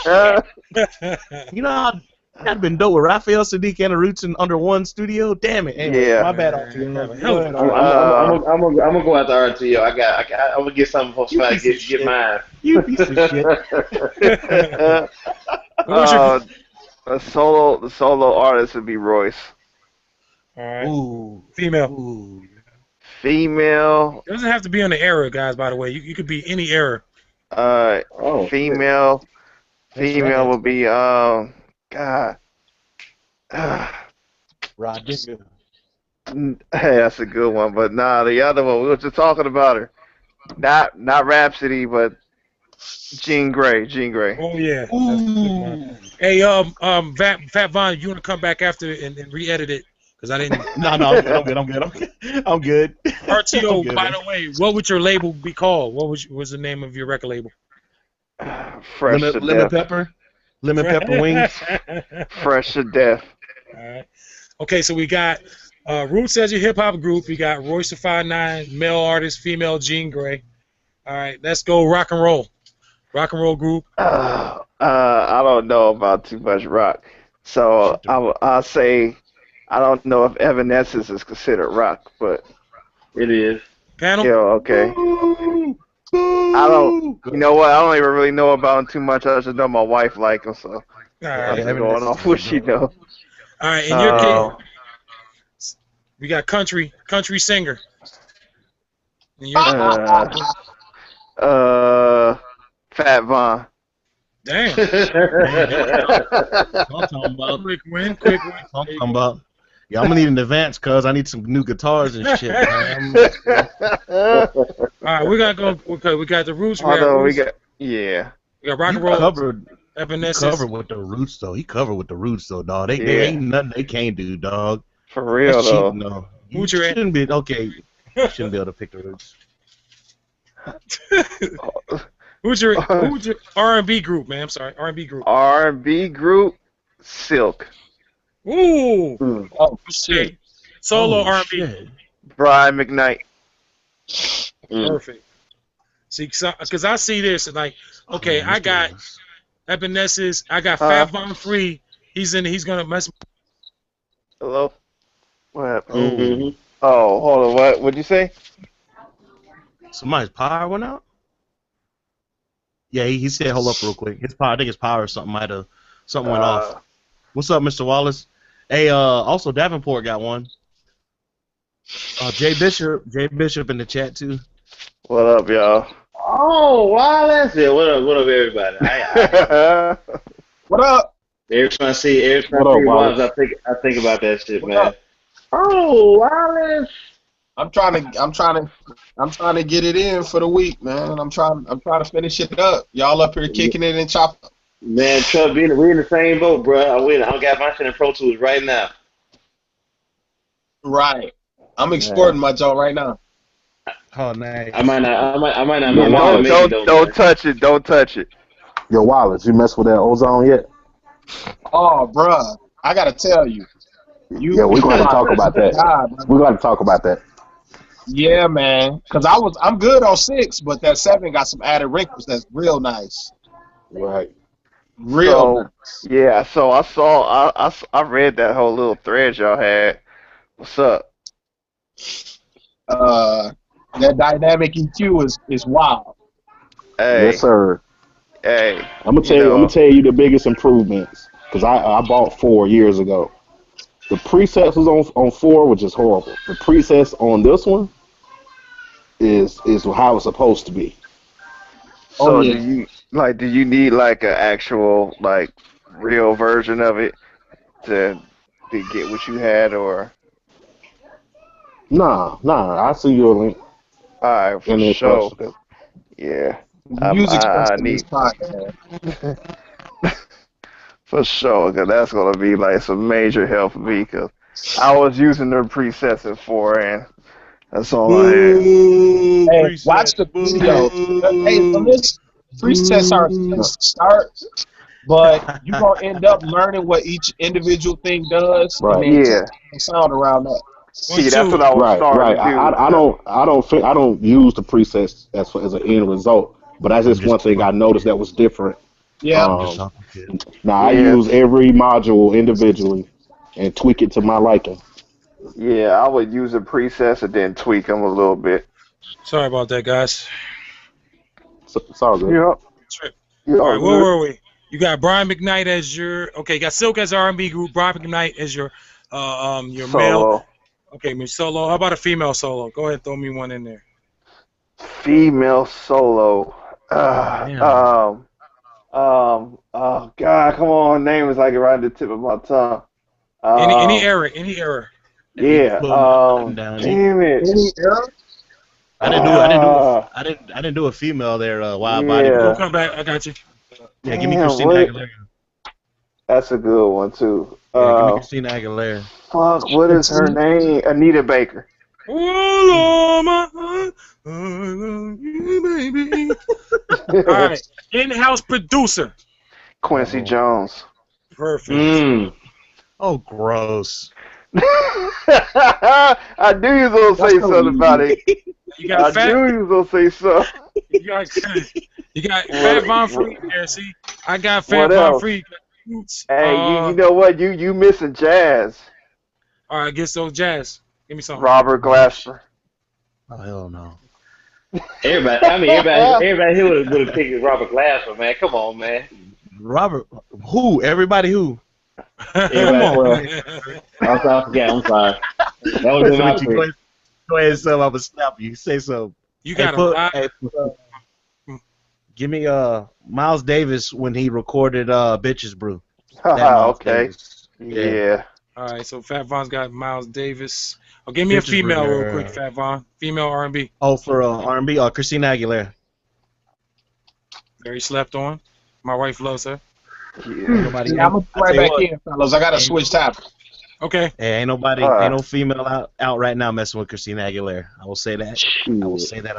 You know, I'd been dope with Raphael Sadiq and the Roots under one studio. Damn it. Anyway, my bad. I'm gonna go out to RTO. I'm gonna get something for somebody to get mine. You piece of shit. The solo artist would be Royce. All right. Ooh. Female. Ooh. Female. It doesn't have to be on the era, guys. By the way, you could be any era. Female. Female would be God. Rod Digger. Hey, that's a good one. But nah, the other one, we were just talking about her. Not Rhapsody, but Jean Grey. Jean Grey. Oh yeah. That's a good one. Hey, Fat Von, you want to come back after and re-edit it? Because I didn't. No, I'm good. I'm good. RTO. I'm good, By man. the way, what would your label be called? What was the name of your record label? Fresh to Lemon death. pepper, lemon pepper wings. Fresh to death. All right. Okay, so we got Roots as your hip hop group. We got Royce the 5'9", male artist, female Jean Grey. All right, let's go rock and roll. Rock and roll group. I don't know about too much rock, so I'll say I don't know if Evanescence is considered rock, but It is. Panel. yeah, okay. I don't. You know what? I don't even really know about him too much. I just know my wife like him, so All I'm right. just going off what she know. All right. In your case, we got country singer. In your Fat Von. damn. I'm talking about. Quick win. I'm talking about. Yeah, I'm gonna need an advance, cause I need some new guitars and shit. Man. All right, we're gonna go. Okay, we got the Roots. Although we we got rock and roll. He Evanescence. covered with the Roots though. He covered with the Roots though, dog. They Yeah. ain't nothing they can't do, dog. for real That's though. cheating, though. You Who's your- shouldn't be okay. You shouldn't be able to pick the Roots. Who's your R&B group, man? I'm sorry, R&B group. R&B group, Silk. Ooh. Oh shit. Solo Oh, R&B. shit. Brian McKnight. Perfect. See, because I see this and like, okay, I got Evanescence. I got Fat Von Free. He's gonna mess. Hello. What? Mm-hmm. Oh, hold on. What? What'd you say? Somebody's power went out. Yeah, he said, hold up real quick. His power, I think his power or something something went off. What's up, Mr. Wallace? Hey, also Davenport got one. Jay Bishop in the chat too. What up, y'all? Oh, Wallace. Yeah, what up, everybody? What up? Every time I see What up, Wallace, Wallace? I think about that shit, What man. up? Oh, Wallace. I'm trying to get it in for the week, man. I'm trying to finish it up. Y'all up here kicking it and chopping. Man, Chubb, we in the same boat, bro. I got my shit in Pro Tools right now. Right. I'm exporting my joint right now. Oh, nice. I might not make it though. Don't touch it. Don't touch it. Yo, Wallace, you mess with that ozone yet? Oh, bruh, I gotta tell you. Yeah, we're going to talk about that. We're going to talk about that. Yeah, man. Cause I'm good on 6, but that 7 got some added wrinkles. That's real nice. Right. Real nice. Yeah. So I saw. I read that whole little thread y'all had. What's up? That dynamic EQ is wild. Hey. Yes, sir. Hey. I'm gonna tell you the biggest improvements because I bought 4 years ago. The presets was on 4, which is horrible. The presets on this one is how it's supposed to be. So do you need like an actual like real version of it to get what you had, or? Nah. I'll send you a link. All right, for sure. Yeah. Music I need for sure, because that's gonna be like some major help for me. Because I was using their presets in 4, and that's all I had. Hey, watch the video. Hey, listen, presets are a place to start, but you're gonna end up learning what each individual thing does, Right. and then take the sound around that. See, that's what I was starting to do. I don't use the presets as an end result, but that's just one thing I noticed that was different. Yeah. I use every module individually and tweak it to my liking. Yeah, I would use the presets and then tweak them a little bit. Sorry about that, guys. It's all good. Yeah. All right, where were we? You got Brian McKnight as your you got Silk as R&B group, Brian McKnight as your male. Okay, Miss Solo. How about a female solo? Go ahead, throw me one in there. Female solo. Oh God, come on! Name is like right at the tip of my tongue. Any era. Yeah. Damn it. Any era? I didn't do a female there. Wild body. Yeah. We'll come back. I got you. Yeah, give me Damn, Christina Aguilera. That's a good one too. Yeah, give me Christina Aguilera. Fuck, what is her name? Anita Baker. Oh, my baby. All right, in-house producer. Quincy Jones. Perfect. Oh, gross. I knew you was gonna say something about it. You got I knew you was gonna say something. You got Fat Von Free there. See, I got Fat What Von else? Free. Hey, you know what? You missing jazz. All right, get those jazz. Give me something. Robert Glasper. Oh hell no. Everybody here would have picked Robert Glasper, man. Come on, man. Robert, who? Everybody who? Everybody. I'm sorry. That was my pick. Go ahead, son. I'm gonna stop you. Say so. You got a give me Miles Davis when he recorded "Bitches Brew." Okay. Davis. Yeah. All right, so Fat Von's got Miles Davis. Oh, give me a female real quick, Fat Von. Female R&B. Oh, for R&B, Christina Aguilera. Very slept on. My wife loves her. I'm gonna right back in, fellas. I gotta switch topics. Okay. Hey, ain't no female out right now messing with Christina Aguilera. I will say that. I will say that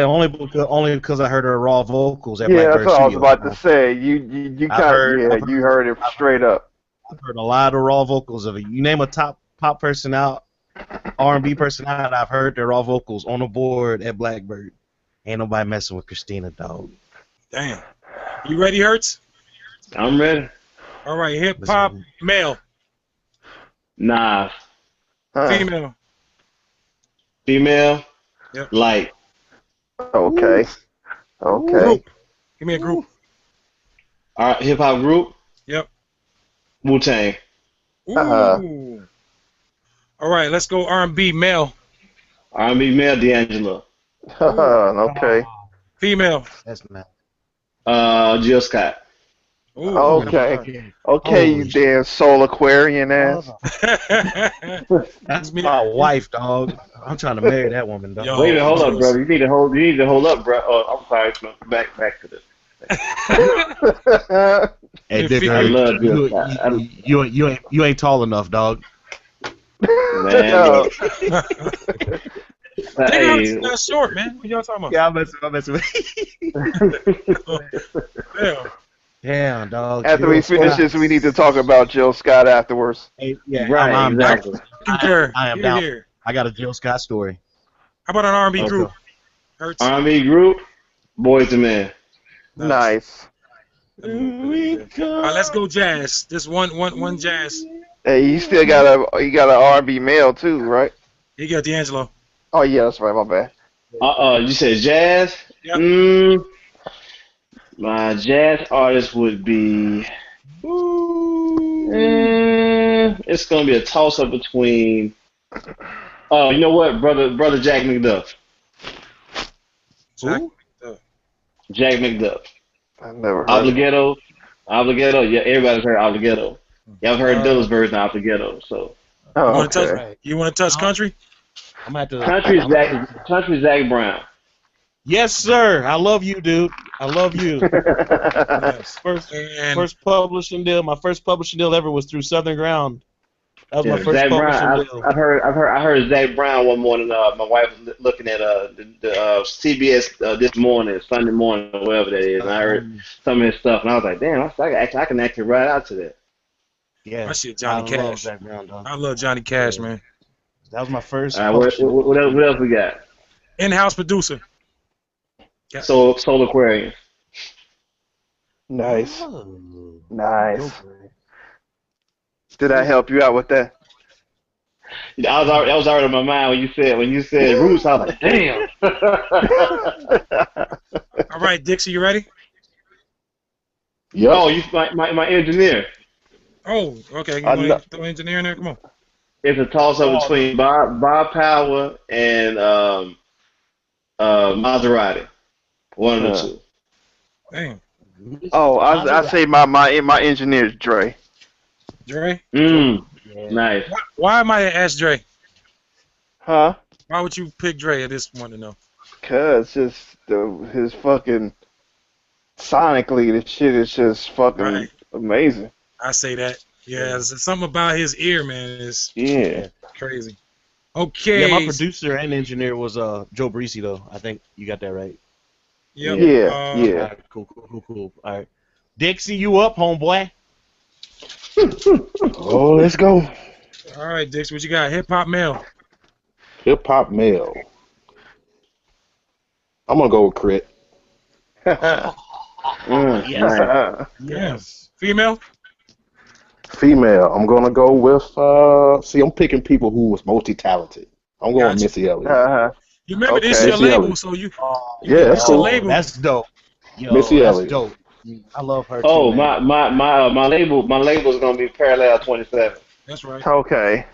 only because I heard her raw vocals at Blackbird that's what I was Studio. about to say. You heard it straight up. I've heard a lot of raw vocals of it. You name a top pop person out, R&B person out, I've heard their raw vocals on the board at Blackbird. Ain't nobody messing with Christina, dog. Damn. You ready, Hertz? I'm ready. All right, hip hop male. Nah. Female. Female. Yep. Light. Okay. Group. Give me a group. All right, hip hop group. Yep. Wu-Tang. Ooh. All right, let's go R&B male. R&B male, D'Angelo. Okay. Female. That's not. Jill Scott. Ooh, okay, you damn soul Aquarian ass. That's my wife, dog. I'm trying to marry that woman, dog. Wait a minute, hold up, brother. You need to hold up, bro. Oh, I'm sorry. Back to this. Hey, Dick, I love Jill Scott. You ain't tall enough, dog. Man, Hey, not short, man. What y'all talking about? Yeah, I'm messing with Damn. Damn, dog. After we finish this, we need to talk about Jill Scott afterwards. Hey, yeah, right, exactly. I am down. Here. I got a Jill Scott story. How about an R&B group? R&B group, Boys II Men. Nice. All right, let's go jazz. Just one jazz. Hey, you still got an R&B male too, right? You got D'Angelo. Oh yeah, that's right. My bad. You said jazz? Yep. My jazz artist would be. It's gonna be a toss up between. Oh, you know what, brother Jack McDuff. Jack McDuff. I've never heard. Obligato. Yeah, everybody's heard Obligato. Y'all heard Dilla's version of Obligato. So. You want to touch country? I'm gonna have to. Country Zach Brown. Yes, sir. I love you, dude. I love you. Yes. First publishing deal. My first publishing deal ever was through Southern Ground. That was my first Zach publishing deal. I heard Zach Brown one morning. My wife was looking at the CBS this morning, Sunday morning, or whatever that is, and I heard some of his stuff, and I was like, damn, I can actually ride out to that. Yeah, I shit Johnny Cash. Love Zach Brown, dog. I love Johnny Cash, man. That was my first. All right, what else we got? In-house producer. Soul Aquarian. Nice. Nice. Did I help you out with that? That was already in my mind when you said Roots. I was like, damn. All right, Dixie, you ready? Yeah. Oh, you my engineer. Oh, okay. You want to throw engineer in there? Come on. It's a toss-up between Bob Power and Maserati. One of the two. Damn. Oh, I say my engineer is Dre. Dre? Nice. Why am I at Ask Dre? Huh? Why would you pick Dre at this point to know? Cause just his fucking sonically, the shit is just fucking amazing. I say that. Yeah, there's something about his ear, man, is crazy. Okay. Yeah, my producer and engineer was Joe Breesy though. I think you got that right. Yep. Yeah. All right, cool. All right, Dixie, you up, homeboy? Oh, let's go. All right, Dix, what you got? Hip hop male. Hip hop male. I'm gonna go with Crit. Yes. Female. Female. I'm gonna go with. See, I'm picking people who was multi-talented. I'm going with Missy Elliott. You remember this is your Missy label, Elliott. so you. Yeah, that's cool. label. That's dope. Yo, Missy that's Elliott. dope. I love her. Oh, too, man. my label is gonna be Parallel 27. That's right. Okay.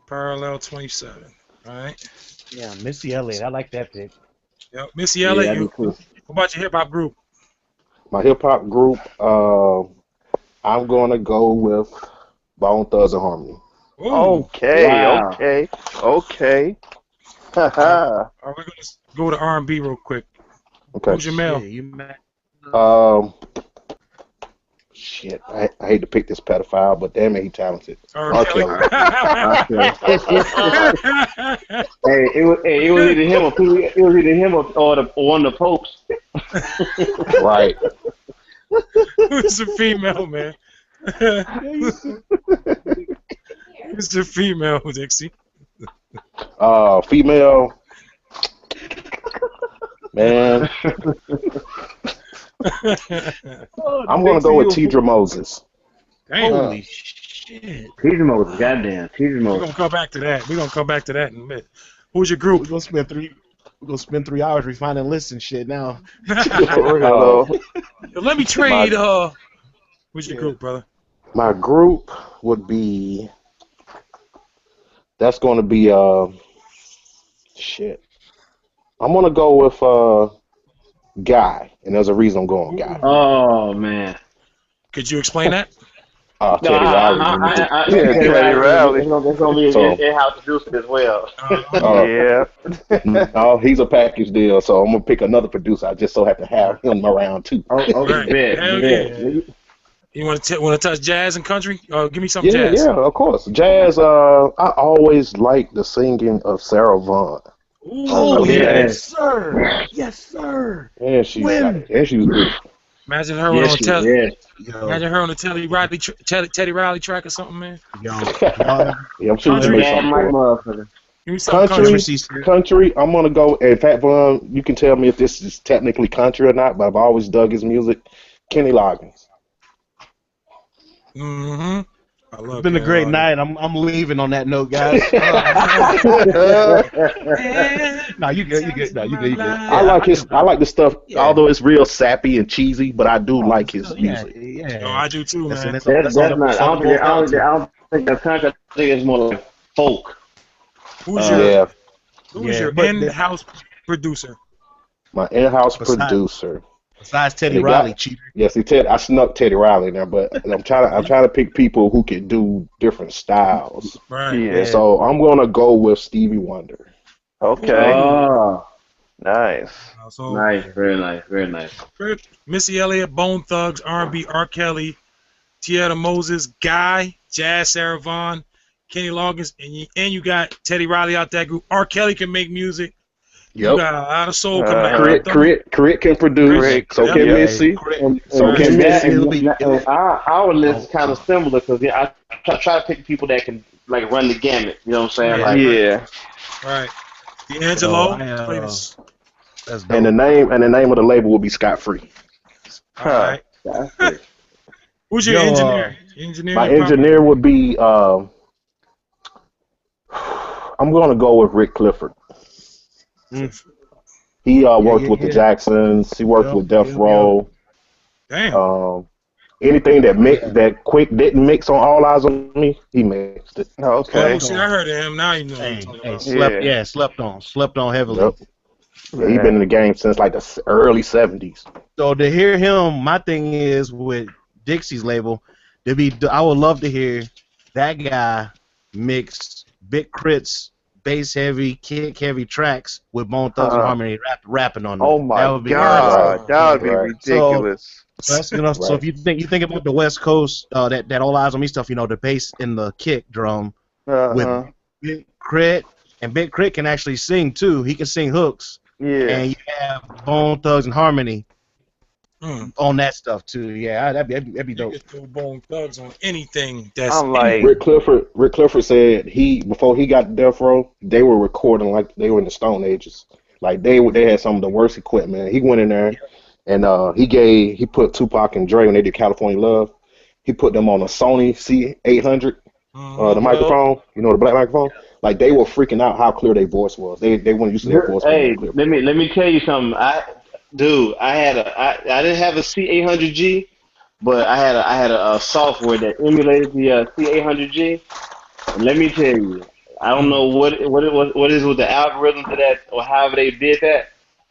Parallel 27. All right. Yeah, Missy Elliott. I like that pick. Yep. Missy Elliott. that'd be cool. What about your hip hop group? My hip hop group. I'm gonna go with Bone Thugs and Harmony. Ooh. Okay. Wow. Okay. All right, we're gonna go to R&B real quick. Okay. Who's your male? Yeah, you man. Shit. I hate to pick this pedophile, but damn it, he talented. R. Kelly. Hey, it was either him or one of the popes. Right. Who's the female, man? Who's the female, Dixie? Female. Man. I'm gonna go with Tidra Moses. Damn. Holy shit. Teaser Moses, goddamn. Teaser We're Moses. gonna come back to that. We're gonna come back to that in a minute. Who's your group? We're gonna spend 3 hours refining lists and shit now. Let me trade. Who's your group, brother? My group would be. That's going to be shit. I'm gonna go with Guy, and there's a reason I'm going Guy. Oh man. Could you explain that? Teddy Riley. Teddy Riley. It's gonna be an in-house producer as well. Yeah. No, he's a package deal, so I'm gonna pick another producer. I just so happen to have him around too. Okay, Hell yeah. You want to touch jazz and country? Give me some jazz. Yeah, of course. Jazz. I always like the singing of Sarah Vaughan. Oh yes, sir. Yes, sir. And she was good. Imagine her on the Imagine her on the Teddy Riley track or something, man. Yeah, I'm sure you made something. Country. I'm gonna go. In fact, Vaughn, you can tell me if this is technically country or not, but I've always dug his music. Kenny Loggins. Mm-hmm. I love it's been a great night. I'm leaving on that note, guys. No, you good. No, you good. I like the stuff, although it's real sappy and cheesy, but I do like his music. Yeah. No, I do too, man. That's not. I don't think that's country. I think it's more like folk. Who's your in-house producer? My in-house producer. Besides Teddy Riley, cheater. Yes, I snuck Teddy Riley in there, but I'm trying to pick people who can do different styles. Right. Yeah. So I'm gonna go with Stevie Wonder. Okay. Oh. Nice. Nice. Very nice. Very nice. Missy Elliott, Bone Thugs, R&B, R. Kelly, Tieta Moses, Guy, Jazz, Sarah Vaughan, Kenny Loggins, and you got Teddy Riley out that group. R. Kelly can make music. Yep. You got a lot of soul coming out. Crit can produce. So can Missy. So can Missy. Our list is kind of similar because I try to pick people that can like run the gamut. You know what I'm saying? Right. D'Angelo. And the name of the label will be Scott Free. All right. Who's your engineer? My engineer would be. I'm going to go with Rick Clifford. He worked with the Jacksons. He worked with Death Row. Damn. Anything that Quick didn't mix on All Eyes on Me, he mixed it. Okay. See, I heard of him. Now you know. Slept on heavily. Yep. Yeah, he's been in the game since like the early 70s. So to hear him, my thing is with Dixie's label, I would love to hear that guy mix Big Crit's bass heavy, kick heavy tracks with Bone Thugs and Harmony rapping on them. Oh my That would be God, that would be ridiculous. So that's, you know, so if you think about the West Coast, that All Eyes on Me stuff, you know, the bass and the kick drum with Big Crit, and Big Crit can actually sing too. He can sing hooks. Yeah. And you have Bone Thugs and Harmony on that stuff too. Yeah, that'd be dope. You could throw Bone Thugs on anything. That's I'm like Rick Clifford said before he got to Death Row, they were recording like they were in the Stone Ages. Like they had some of the worst equipment. He went in there and he put Tupac and Dre when they did California Love. He put them on a Sony C800, the microphone, you know, the black microphone. Like they were freaking out how clear their voice was. They weren't used to their voice. Hey, let me tell you something. I didn't have a C800G, but I had a software that emulated the C800G. And let me tell you, I don't know what is with the algorithm to that or however they did that,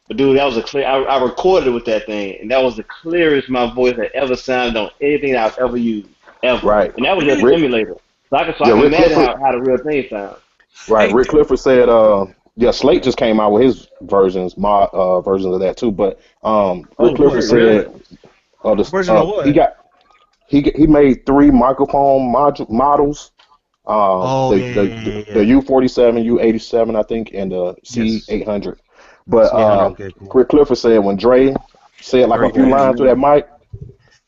but dude, that was a clear. I recorded it with that thing, and that was the clearest my voice had ever sounded on anything I've ever used ever. Right. And that was just an emulator. So I can imagine how the real thing sounds. Right. Rick Clifford said, Slate just came out with his versions of that too. But Rick Clifford said, version of what? He made 3 microphone models. The U47, U87, I think, and the C800. But Rick Clifford said when Dre said like a few lines to that mic,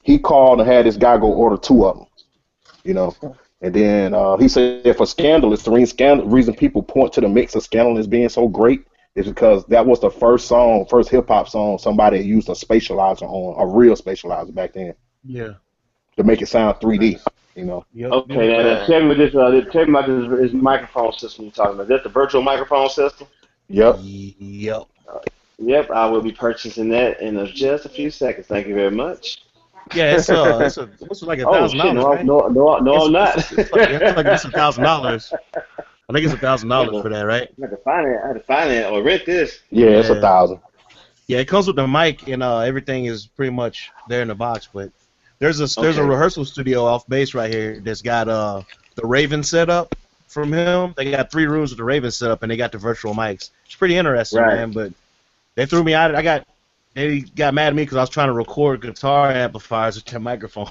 he called and had this guy go order 2 of them. You know. And then he said for Scandalous, the reason people point to the mix of Scandalous as being so great is because that was the first hip hop song somebody used a spatializer on, a real spatializer back then. Yeah. To make it sound 3D, you know. Okay, now tell me about this microphone system you're talking about. Is that the virtual microphone system? Yep. Yep, I will be purchasing that in just a few seconds. Thank you very much. Yeah, it's like $1,000. No, I'm not. It's like $1,000. I think it's $1,000 for that, right? I had to finance or rent this. Yeah, it's $1,000. Yeah, it comes with the mic and everything is pretty much there in the box. But there's a rehearsal studio off base right here that's got the Raven setup from him. They got 3 rooms with the Raven setup and they got the virtual mics. It's pretty interesting, man. But they threw me out. They got mad at me because I was trying to record guitar amplifiers with their microphone.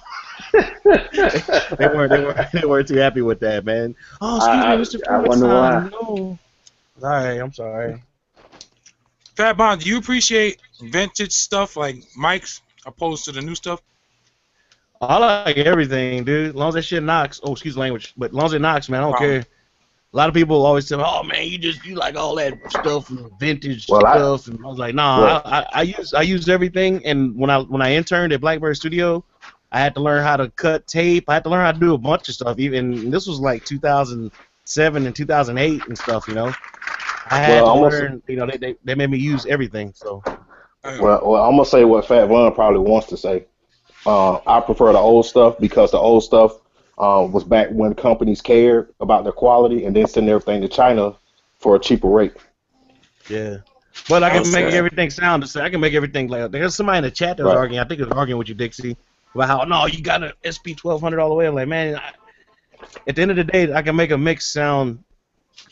they weren't too happy with that, man. Oh, excuse me, Mr. I wonder why. No. Sorry, I'm sorry. Fat Bond, do you appreciate vintage stuff like mics opposed to the new stuff? I like everything, dude. As long as that shit knocks. Oh, excuse the language, but as long as it knocks, man, I don't care. A lot of people always say, "Oh man, you like all that stuff, vintage stuff." And I was like, "Nah, I use everything." And when I interned at Blackbird Studio, I had to learn how to cut tape. I had to learn how to do a bunch of stuff. Even this was like 2007 and 2008 and stuff. You know, I had to learn. You know, they made me use everything. So, well, I'm gonna say what Fat Von probably wants to say. I prefer the old stuff because the old stuff was back when companies cared about their quality and then send everything to China for a cheaper rate. Yeah. But I can make everything sound the same. I can make everything like there's somebody in the chat that was arguing. I think it was arguing with you, Dixie, about how no, you got an SP1200 all the way. I'm like, man, at the end of the day, I can make a mix sound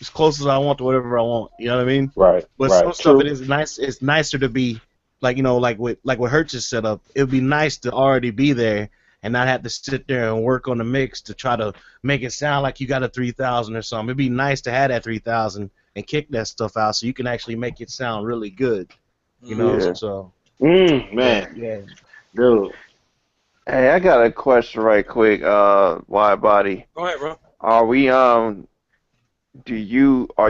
as close as I want to whatever I want. You know what I mean? Right. But some stuff it is nice. It's nicer to be like like with Hertz's setup. It would be nice to already be there and not have to sit there and work on the mix to try to make it sound like you got a 3000 or something. It'd be nice to have that 3000 and kick that stuff out so you can actually make it sound really good. You know, so. Man. Yeah. Dude. Hey, I got a question right quick, Widebody. Go ahead, bro. Are we, are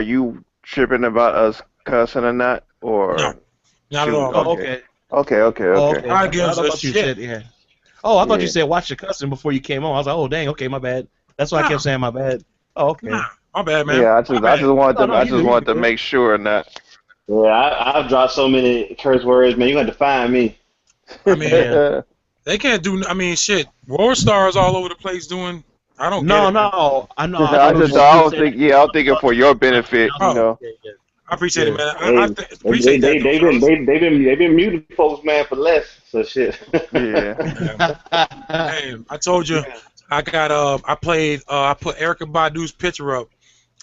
you tripping about us cussing or not? Or? No. Not at all. Okay. I give a shit. Oh, I thought you said watch the cussing before you came on. I was like, oh dang, okay, my bad. That's why I kept saying my bad. Oh, okay. My bad, man. Yeah, I just wanted to make sure that. Yeah, I've dropped so many curse words, man. You got to find me. I mean, they can't do. I mean, shit. War stars all over the place doing. I don't. No, I know. I'm thinking for your benefit, you know. I appreciate it, man. I appreciate that. They've been muting folks, man, for less. So shit. Yeah. Hey, I told you, I got I put Erykah Badu's picture up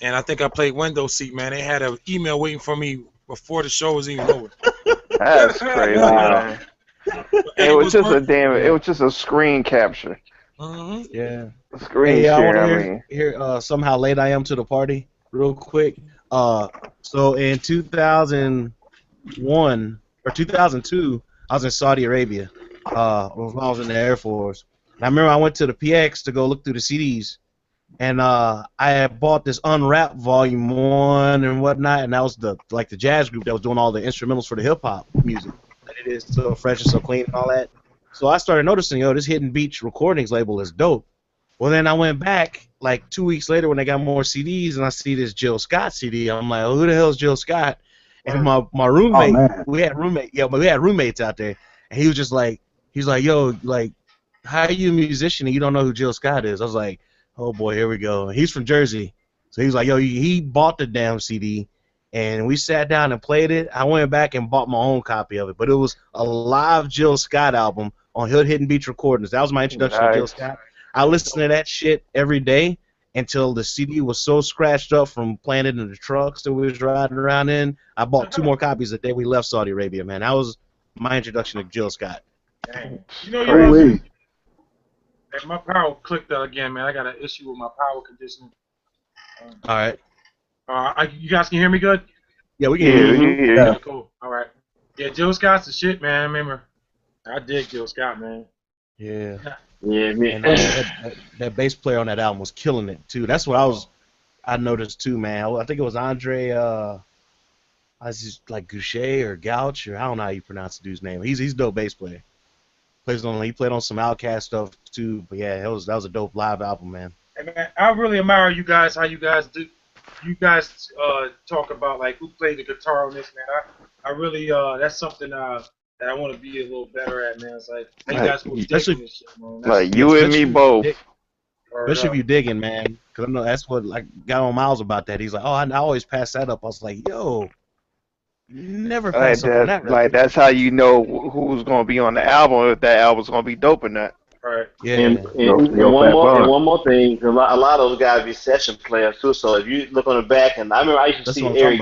and I think I played window seat, man. They had an email waiting for me before the show was even over. That's crazy, man. It was just a damn. It was just a screen capture. Yeah. Screen Hey, I want share. to hear somehow late I am to the party real quick. So in 2001 or 2002, I was in Saudi Arabia. When I was in the Air Force. And I remember I went to the PX to go look through the CDs, and I had bought this Unwrapped Volume 1 and whatnot, and that was the jazz group that was doing all the instrumentals for the hip hop music. And it is so fresh and so clean and all that. So I started noticing, this Hidden Beach Recordings label is dope. Well, then I went back like 2 weeks later when they got more CDs, and I see this Jill Scott CD. I'm like, who the hell is Jill Scott? And my roommate, we had roommates out there, and he was just like, yo, like, how are you a musician and you don't know who Jill Scott is? I was like, oh boy, here we go. And he's from Jersey, so he's like, yo, he bought the damn CD, and we sat down and played it. I went back and bought my own copy of it, but it was a live Jill Scott album on Hidden Beach Recordings. That was my introduction to Jill Scott. I listened to that shit every day until the CD was so scratched up from playing it in the trucks that we was riding around in. I bought 2 more copies the day we left Saudi Arabia, man. That was my introduction to Jill Scott. Dang. You know, hey, my power clicked out again, man. I got an issue with my power conditioning. All right. You guys can hear me good? Yeah, we can hear you. Yeah. Cool. All right. Yeah, Jill Scott's the shit, man. Remember, I dig Jill Scott, man. Yeah. Yeah, man. And that bass player on that album was killing it too. That's what I noticed too, man. I think it was Andre. I was just like Goucher or Gouch, or I don't know how you pronounce the dude's name. He's a dope bass player. He played on some Outkast stuff too. But yeah, that was a dope live album, man. Hey, man, I really admire you guys. How you guys do. You guys talk about like who played the guitar on this, man. I really that's something that I want to be a little better at, man. It's like how you guys go digging this shit, man. Like you and me both. Especially if you digging, man. Because I know that's what got on Miles about that. He's like, oh, I always pass that up. I was like, yo, you never pass up on that. Like that's how you know who's gonna be on the album, if that album's gonna be dope or not. Right. Yeah. And one more thing, a lot of those guys be session players too. So if you look on the back, and I remember I used to see Eric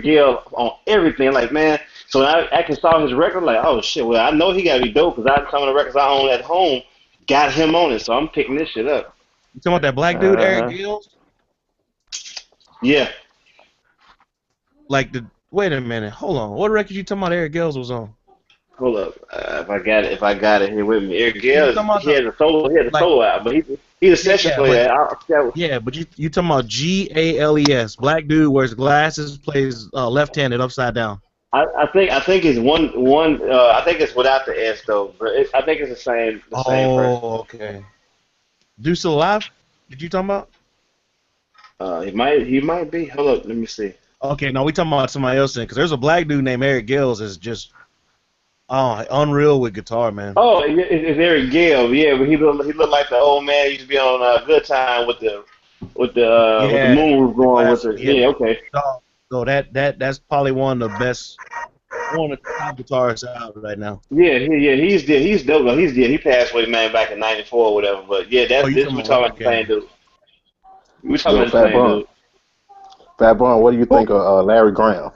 Gale on everything. Like, man, so I can saw his record, like, oh shit, well I know he gotta be dope because some of the records I own at home got him on it. So I'm picking this shit up. You talking about that black dude, Eric Gale? Yeah. Like wait a minute, hold on. What record you talking about Eric Gales was on? Hold up, if I got it here with me. Eric Gale, he had a solo out, but he's a session player. Yeah, but you talking about Gales, black dude wears glasses, plays left-handed upside down. I think it's one. I think it's without the S though, but I think it's the same. Same person. Okay. Dude still alive? Did you talking about? He might be. Hold up, let me see. Okay, no, we talking about somebody else then, because there's a black dude named Eric Gales is just unreal with guitar, man. Oh, it's Eric Gale, yeah, but he looked like the old man he used to be on Good Time with the moon roof going with it. Yeah, okay. So that's probably one of the top guitarists out right now. Yeah, he's dope. He passed away, man, back in '94 or whatever. But yeah, we're talking about the same dude. We're talking about the same dude. Fat Bun, what do you think of Larry Graham?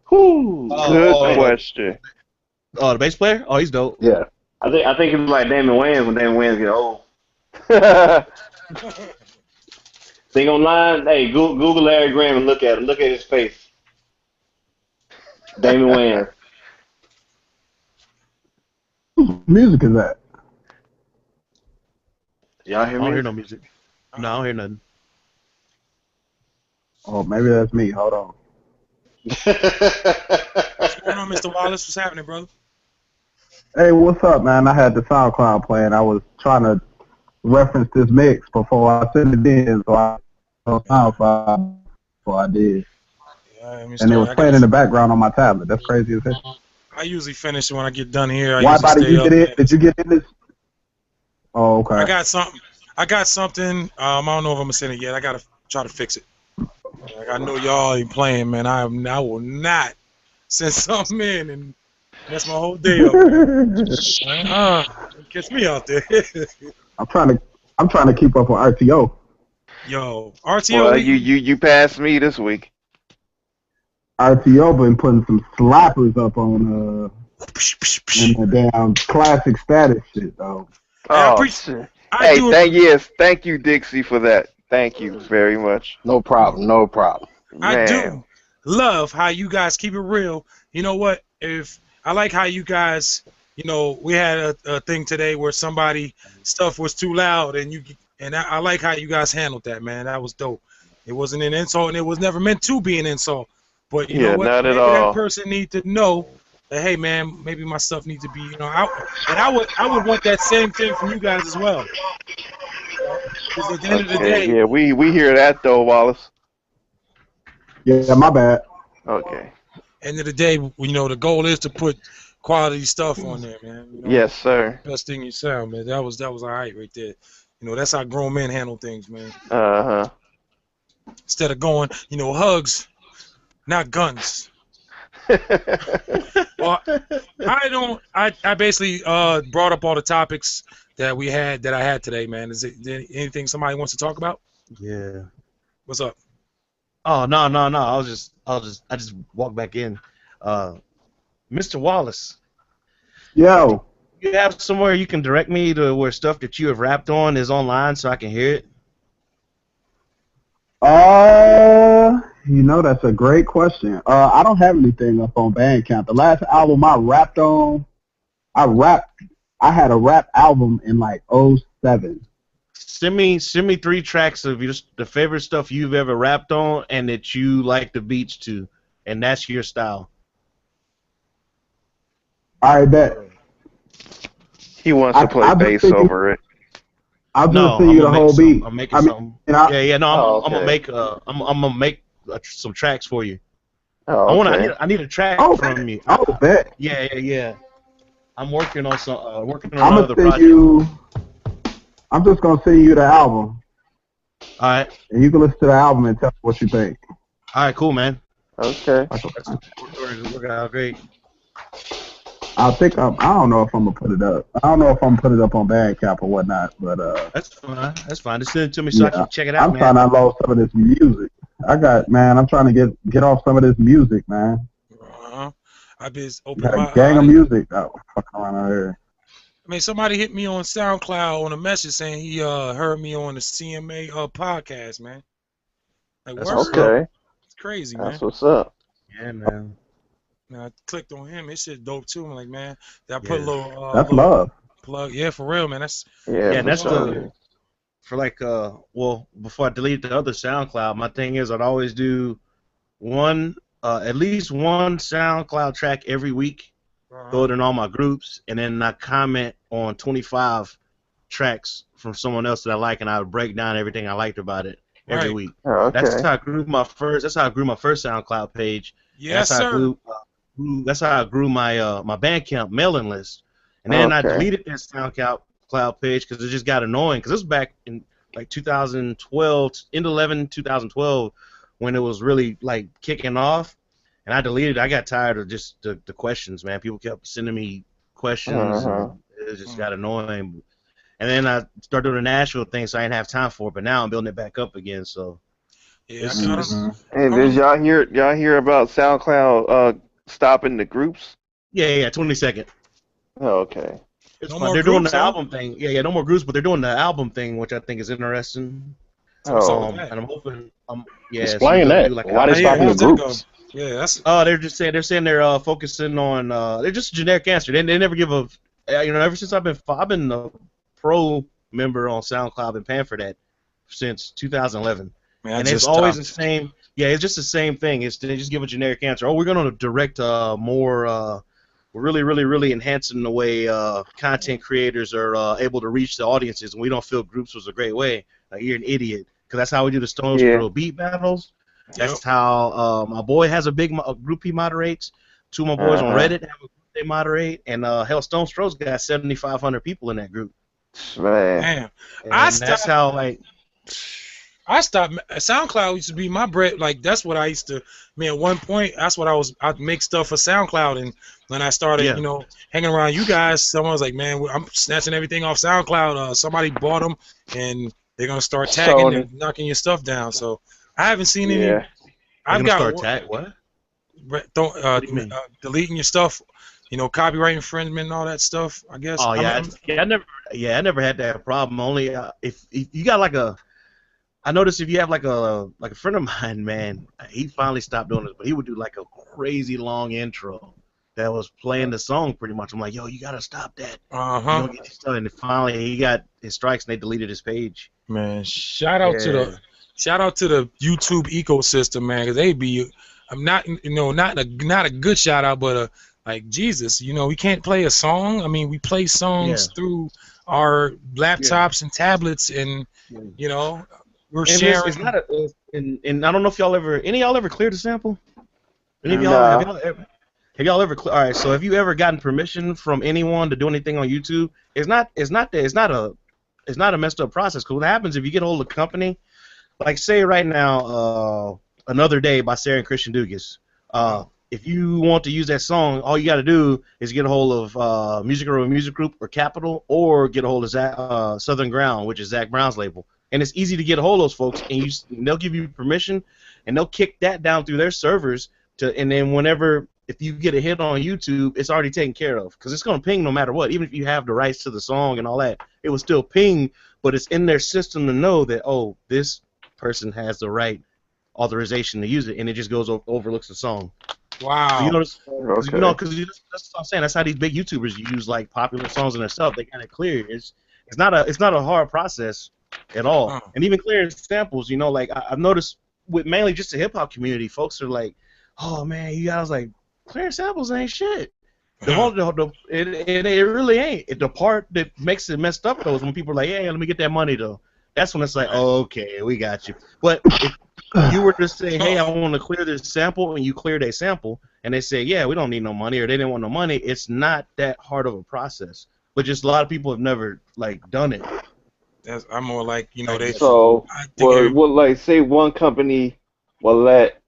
Good question. Oh, the bass player? Oh, he's dope. Yeah. I think he's like Damon Wayans when Damon Wayans get old. Think online, hey, Google Larry Graham and look at him. Look at his face. Damon Wayans. Whose music is that? Y'all hear me? I don't hear no music. No, I don't hear nothing. Oh, maybe that's me. Hold on. What's going on, Mr. Wallace? What's happening, brother? Hey, what's up, man? I had the SoundCloud playing. I was trying to reference this mix before I sent it in, so I on SoundCloud before I did. Yeah, and it was playing in the background on my tablet. That's crazy as hell. I usually finish when I get done here. WIDEBODY, did you get in this? Oh, okay. I got something. I don't know if I'm gonna send it yet. I gotta try to fix it. Like, I know y'all ain't playing, man. I will not send something in and mess my whole day up. Catch me out there. I'm trying to keep up with RTO. Yo, RTO. Well, you passed me this week. RTO been putting some slappers up on in the damn classic status shit though. Oh shit! Thank you, Dixie, for that. Thank you very much. No problem. No problem. I do love how you guys keep it real. You know what? If I like how you guys, you know, we had a thing today where somebody stuff was too loud, and I like how you guys handled that, man. That was dope. It wasn't an insult, and it was never meant to be an insult. But you know what? Not Maybe at all. that person need to know that, hey, man, maybe my stuff needs to be, you know, out. And I would want that same thing from you guys as well. Because at the end of the day, yeah, we hear that though, Wallace. Yeah, my bad. Okay. End of the day, you know, the goal is to put quality stuff on there, man. You know, Yes, sir. Best thing you sound, man. That was all right right there. You know, that's how grown men handle things, man. Instead of going, you know, hugs, not guns. Well, I basically brought up all the topics that I had today, man. Is there anything somebody wants to talk about? Yeah. What's up? Oh no. I just walked back in. Mr. Wallace. Yo. You have somewhere you can direct me to where stuff that you have rapped on is online so I can hear it? You know, that's a great question. I don't have anything up on Bandcamp. The last album I rapped on, I had a rap album in like 2007. Send me 3 tracks of the favorite stuff you've ever rapped on and that you like the beats to, and that's your style. All right, bet. He wants to play bass over it. I'll just send you the whole beat. I'm making something. I'm gonna make some tracks for you. Oh, okay. I need a track from you. Oh, bet. Yeah. I'm working on I'm another project. I'm just gonna send you the album. All right. And you can listen to the album and tell me what you think. All right, cool, man. Okay. Working out great. I don't know if I'm gonna put it up. I don't know if I'm gonna put it up on Bandcamp or whatnot, but that's fine. That's fine. Just send it to me so I can check it out, I'm trying to unload some of this music. I'm trying to get off some of this music, man. I just opened Got my a gang of music out fucking around out here. I mean, somebody hit me on SoundCloud on a message saying he heard me on the CMA podcast, man. Like, that's okay. It's crazy, man. That's what's up. Yeah, man. Now I clicked on him. His shit dope too. I'm like, man, I put a little. That's love. Plug, yeah, for real, man. That's that's for like well, before I delete the other SoundCloud, my thing is I'd always do at least one SoundCloud track every week. Throw it in all my groups, and then I comment on 25 tracks from someone else that I like, and I would break down everything I liked about it every week. Oh, okay. That's how I grew my first. That's how I grew my first SoundCloud page. Yes, sir. That's how I grew my my Bandcamp mailing list, and then I deleted that SoundCloud page because it just got annoying. Because this was back in like 2012, end of 2012, when it was really like kicking off. And I deleted it. I got tired of just the questions, man. People kept sending me questions. And it just got annoying. And then I started doing the Nashville thing, so I didn't have time for it. But now I'm building it back up again. So. Yeah. Hey, did y'all hear about SoundCloud stopping the groups? Yeah. 22nd. Oh, okay. It's fun. They're doing the album thing. Yeah. No more groups, but they're doing the album thing, which I think is interesting. And I'm hoping. Explain that. Why they stopping the groups? Yeah, that's. They're saying they're focusing on. They're just a generic answer. They never give a. Ever since I've been a pro member on SoundCloud, I've been paying for that since 2011. Man, and it's always the same. Yeah, it's just the same thing. They just give a generic answer. Oh, we're going to direct more. We're really enhancing the way content creators are able to reach the audiences, and we don't feel groups was a great way. Like, you're an idiot, because that's how we do the Stones Throw beat battles. That's how my boy has a big group he moderates. 2 of my boys on Reddit have a group they moderate, and Stone Stroh's got 7,500 people in that group. Man, that's how like. I stopped. SoundCloud used to be my bread. Like, that's what I used to. At one point, that's what I'd make stuff for SoundCloud, and when I started, hanging around you guys, someone was like, "Man, I'm snatching everything off SoundCloud." Somebody bought them, and they're gonna start tagging Sony. and knocking your stuff down. So I haven't seen any. Yeah. I've They're gonna got start what? don't do you mean? deleting your stuff. You know, copyright infringement and all that stuff. I guess. Oh yeah, I never had that problem. Only if you got like a, I noticed if you have like a friend of mine, man, he finally stopped doing this, but he would do like a crazy long intro that was playing the song pretty much. I'm like, yo, you gotta stop that. You don't get this stuff. And finally he got his strikes and they deleted his page. Man, shout out to the YouTube ecosystem, man, because they be, I'm not, you know, not a good shout out, but like Jesus, you know, we can't play a song. I mean, we play songs through our laptops and tablets, and you know, we're sharing. It's not a, and I don't know if y'all ever, any of y'all ever cleared a sample? Any of y'all, have y'all ever? All right, so have you ever gotten permission from anyone to do anything on YouTube? It's not a messed up process. Because what happens if you get a hold of a company, like say right now, Another Day by Sarah and Christian Dugas. If you want to use that song, all you got to do is get a hold of Music Group or Capitol, or get a hold of Southern Ground, which is Zach Brown's label. And it's easy to get a hold of those folks, and they'll give you permission, and they'll kick that down through their servers. And then whenever, if you get a hit on YouTube, it's already taken care of, because it's going to ping no matter what. Even if you have the rights to the song and all that, it will still ping, but it's in their system to know that, oh, this person has the right authorization to use it, and it just goes overlooks the song. Wow. So you know, because that's what I'm saying. That's how these big YouTubers use like popular songs and their stuff. They got it clear. It's not a hard process at all. And even clearing samples, you know, like I've noticed with mainly just the hip hop community, folks are like, oh man, you guys like clearing samples ain't shit. It really ain't. The part that makes it messed up though is when people are like, yeah, let me get that money though. That's when it's like, oh, okay, we got you. But if you were to say, hey, I want to clear this sample, and you cleared a sample, and they say, yeah, we don't need no money, or they didn't want no money, it's not that hard of a process. But just a lot of people have never like done it. I'm more like, you know, they. So, well, like say one company will let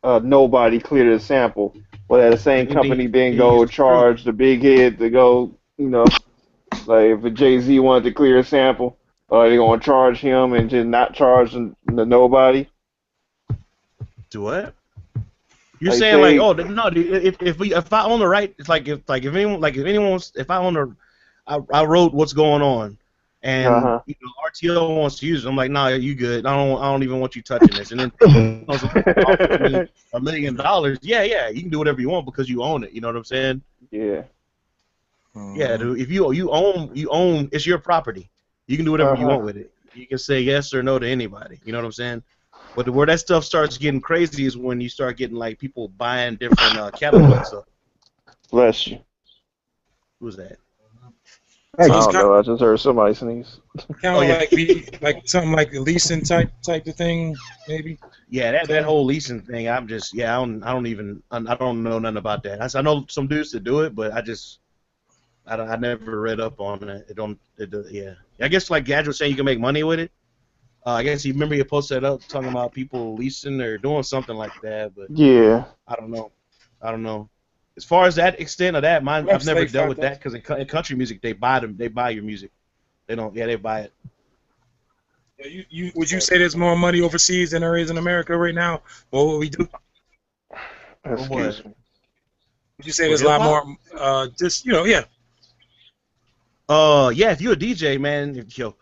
nobody clear the sample, well, that same company then go charge the big head to go, you know, like if a Jay-Z wanted to clear a sample, are they gonna charge him and just not charge the nobody? Do what? You're like saying like, oh no, if I own the right, it's like if I own the, I wrote what's going on, and you know, RTO wants to use it. I'm like, nah, you good. I don't even want you touching this. And then $1 million, yeah, you can do whatever you want because you own it. You know what I'm saying? Yeah. Yeah, dude. If you own, it's your property. You can do whatever you want with it. You can say yes or no to anybody. You know what I'm saying? But where that stuff starts getting crazy is when you start getting like people buying different catalogs stuff. Bless you. Who's that? I don't know. I just heard somebody sneeze. Kind of like something like the leasing type of thing, maybe. Yeah, that whole leasing thing. I don't know nothing about that. I know some dudes that do it, but I never read up on it. Yeah. I guess like Gadget was saying, you can make money with it. I guess you remember you posted that up talking about people leasing or doing something like that, but yeah, I don't know. As far as that extent of that, I've never dealt with that because in country music they buy your music. They don't. Yeah, they buy it. Yeah, would you say there's more money overseas than there is in America right now? What would we do? Excuse me. Would you say there's a lot more? Just yeah. Yeah, if you're a DJ, man, if you're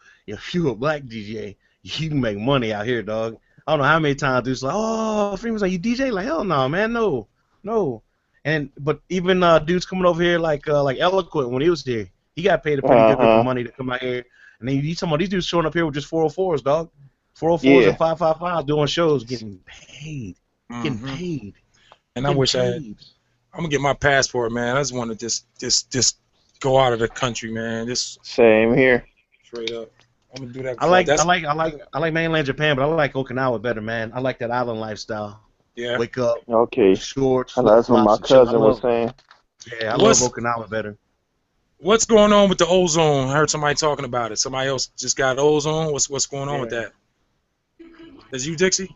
a black DJ, you can make money out here, dog. I don't know how many times dudes like, oh, Freeman's like, you DJ? Like, hell no, man, no. But even dudes coming over here like Eloquent when he was here, he got paid a pretty good bit of money to come out here. And then you talking about these dudes showing up here with just 404s, dog. 404s and 555s doing shows, getting paid. And I wish I'm gonna get my passport, man. I just want to just go out of the country, man. Just same here. Straight up. I'm gonna do that. I like mainland Japan, but I like Okinawa better, man. I like that island lifestyle. Yeah. Wake up. Okay. Shorts. That's what my cousin was saying. Yeah, I love Okinawa better. What's going on with the ozone? I heard somebody talking about it. Somebody else just got ozone. What's going on with that? Is you, Dixie?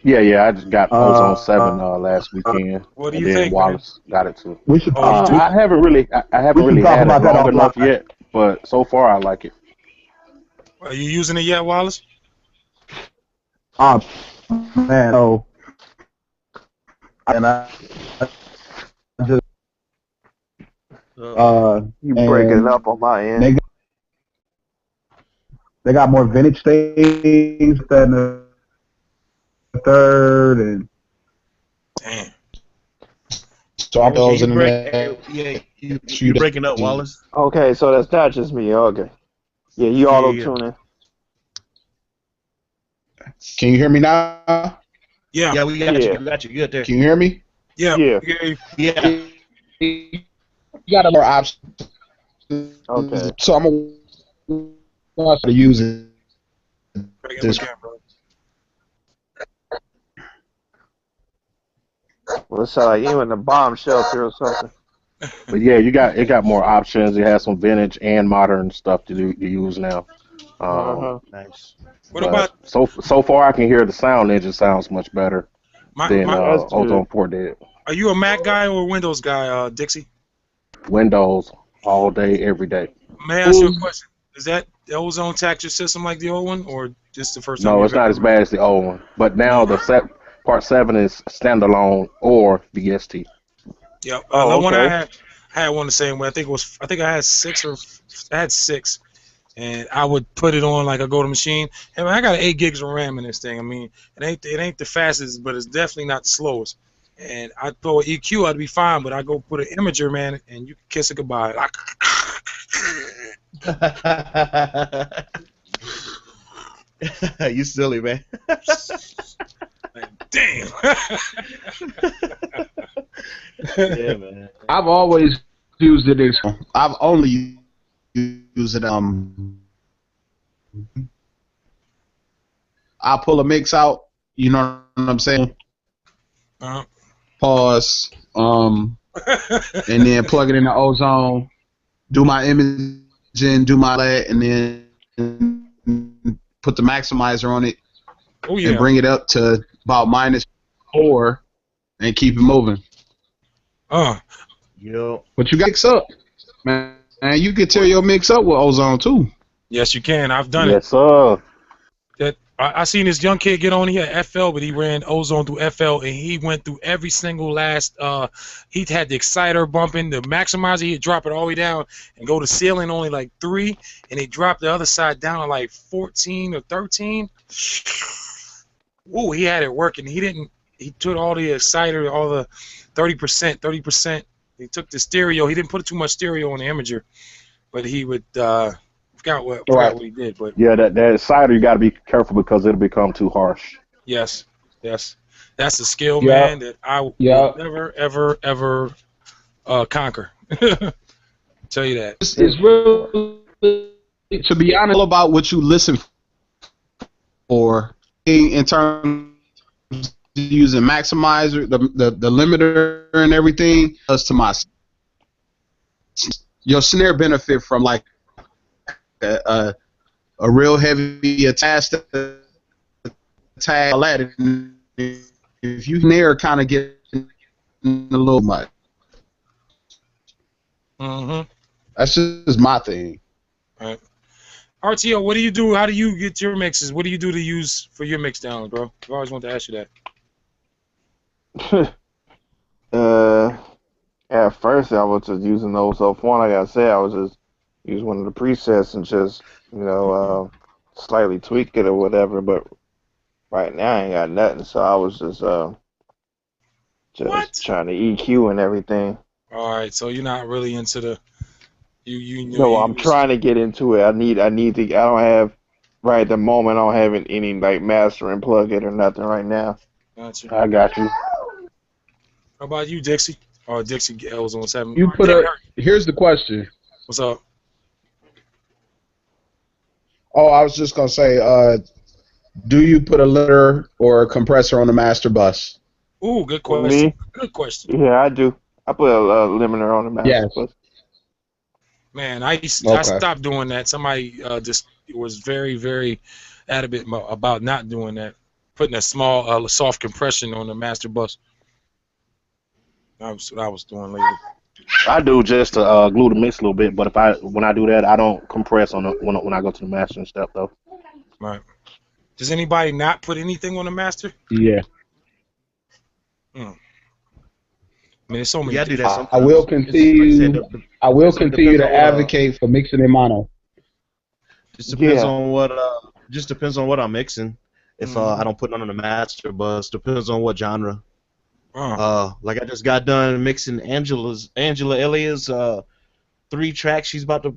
Yeah, I just got ozone 7 last weekend. What do you think? Wallace got it too. We should. I haven't really had it long enough yet, but so far I like it. Are you using it yet, Wallace? Man, so and I just You breaking it and up on my end. they got more vintage things than the third and damn. So I was in you breaking up, Wallace. Okay, so that's not just me. Okay. Yeah, you auto tuning. Can you hear me now? Yeah. Yeah, we got you. We got you. Good there. Can you hear me? Yeah. Yeah. You got a more option. Okay. So I'm gonna watch to use it. This. Well, it sounds like you in a bomb shelter or something. But yeah, it got more options. It has some vintage and modern stuff to use now. Nice. What about so far? I can hear the sound engine sounds much better than Ozone 4 did. Are you a Mac guy or a Windows guy, Dixie? Windows all day, every day. May I ask you a question? Is that the Ozone tax your system like the old one, or just the first time? No, it's not as bad as the old one. But now Part 7 is standalone or VST. Yeah, the one I had one the same way. I think I had six, and I would put it on like a go to machine. And I got 8 gigs of RAM in this thing. I mean, it ain't the fastest, but it's definitely not the slowest. And I throw an EQ, I'd be fine, but I go put an imager, man, and you can kiss it goodbye. You silly, man. Damn. Yeah, man. I've always used it. I've only used it. I'll pull a mix out. You know what I'm saying? Pause. And then plug it in the Ozone. Do my imaging. Do my LED, and then put the maximizer on it. Oh, yeah. And bring it up to about -4 and keep it moving. Yo. But you got mix up, man. And you can tear your mix up with Ozone too. Yes, you can. I've done it. Yes, sir. That I seen this young kid get on here at FL, but he ran Ozone through FL, and he went through every single last. He had the exciter bumping, the maximizer. He'd drop it all the way down and go to ceiling only like 3, and he dropped the other side down to like 14 or 13. Ooh, he had it working. He took all the exciter, all the 30%. He took the stereo. He didn't put too much stereo on the imager, but he would. Forgot what he did, but yeah, that exciter you got to be careful because it'll become too harsh. Yes, that's a skill, man, that I will never, ever conquer. Tell you that. It's really, to be honest, all about what you listen for in terms of using maximizer, the limiter and everything. As to your snare benefit from like a real heavy attack, all that. If you snare kind of get a little much. That's just my thing. All right. RTO, what do you do? How do you get your mixes? What do you do to use for your mix down, bro? I always wanted to ask you that. At first I was just using those off one. Like I said, I was just use one of the presets and just, slightly tweak it or whatever. But right now I ain't got nothing, so I was just trying to EQ and everything. All right, so you're not really into the No, I'm trying to get into it. I need to. I don't have right at the moment. I don't have any like mastering plugin or nothing right now. Gotcha. I got you. How about you, Dixie? Or Dixie was on 7. You put here's the question. What's up? Oh, I was just gonna say, do you put a limiter or a compressor on the master bus? Ooh, good question. Me? Good question. Yeah, I do. I put a limiter on the master bus. Man, I stopped doing that. Somebody just was very, very adamant about not doing that. Putting a small, soft compression on the master bus. That's what I was doing lately. I do just to glue the mix a little bit, but when I do that, I don't compress on when I go to the mastering step though. Right. Does anybody not put anything on the master? Yeah. I mean, there's so many. Yeah, I do that sometimes. I will Like I said, continue depends to on what, advocate for mixing in mono. just depends Yeah. on what just depends on what I'm mixing. If I don't put none on the master bus, depends on what genre. Like I just got done mixing Angela Elia's 3 tracks she's about to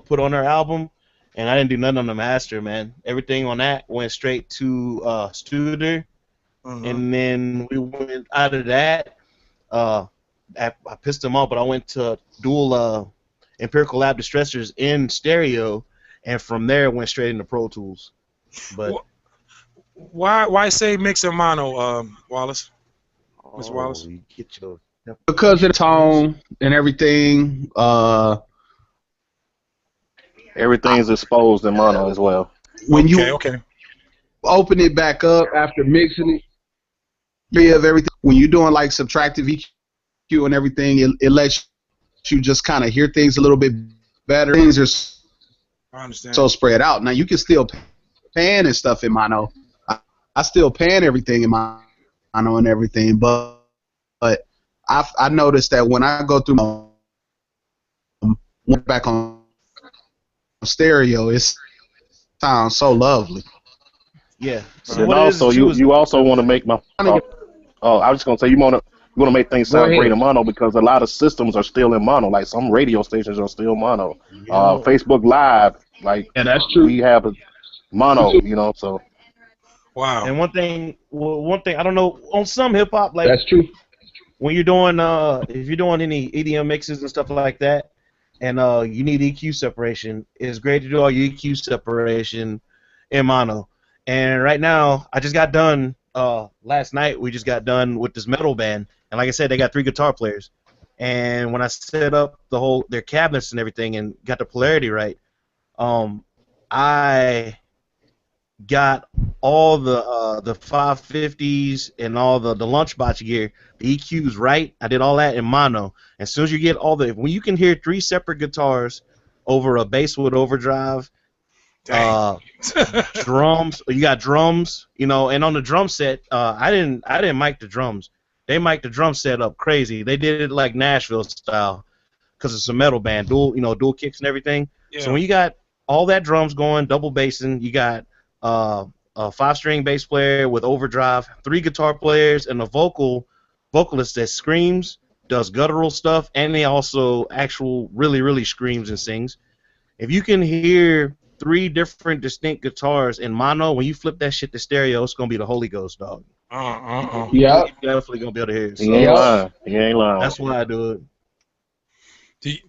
put on her album, and I didn't do nothing on the master, man. Everything on that went straight to Studer, and then we went out of that. I pissed them off, but I went to dual Empirical Lab Distressors in stereo, and from there went straight into Pro Tools. But why say mix in mono, Wallace? Mr. Wallace? You get your Because of the tone and everything. Everything is exposed in mono as well. When you open it back up after mixing it, of everything. When you're doing like subtractive EQ and everything, it lets you just kind of hear things a little bit better. Things are so spread out. Now you can still pan and stuff in mono. I still pan everything in mono and everything, but I noticed that when I go through back on stereo, it sounds so lovely. Yeah. So and also, you also want to make my. I was just gonna say you want to make things sound great in mono because a lot of systems are still in mono. Like some radio stations are still mono. Facebook Live, like that's true. We have a mono, you know. So. Wow. And one thing I don't know on some hip hop, like that's true. When you're doing if you're doing any EDM mixes and stuff like that, and you need EQ separation, it's great to do all your EQ separation in mono. And right now, I just got done last night. We just got done with this metal band, and like I said, they got 3 guitar players. And when I set up their cabinets and everything and got the polarity right, I got all the 550s and all the lunchbox gear, the EQs right. I did all that in mono. As soon as you get when you can hear 3 separate guitars over a Basswood overdrive, drums, you got drums, you know, and on the drum set, I didn't mic the drums. They mic'd the drum set up crazy. They did it like Nashville style, because it's a metal band, dual kicks and everything. Yeah. So when you got all that drums going, double bassing, you got a 5-string bass player with overdrive, 3 guitar players, and a vocalist that screams, does guttural stuff, and they also really screams and sings. If you can hear 3 different distinct guitars in mono, when you flip that shit to stereo, it's gonna be the Holy Ghost, dog. Yeah, you're definitely gonna be able to hear it. So he ain't lying. He ain't lying. That's why I do it.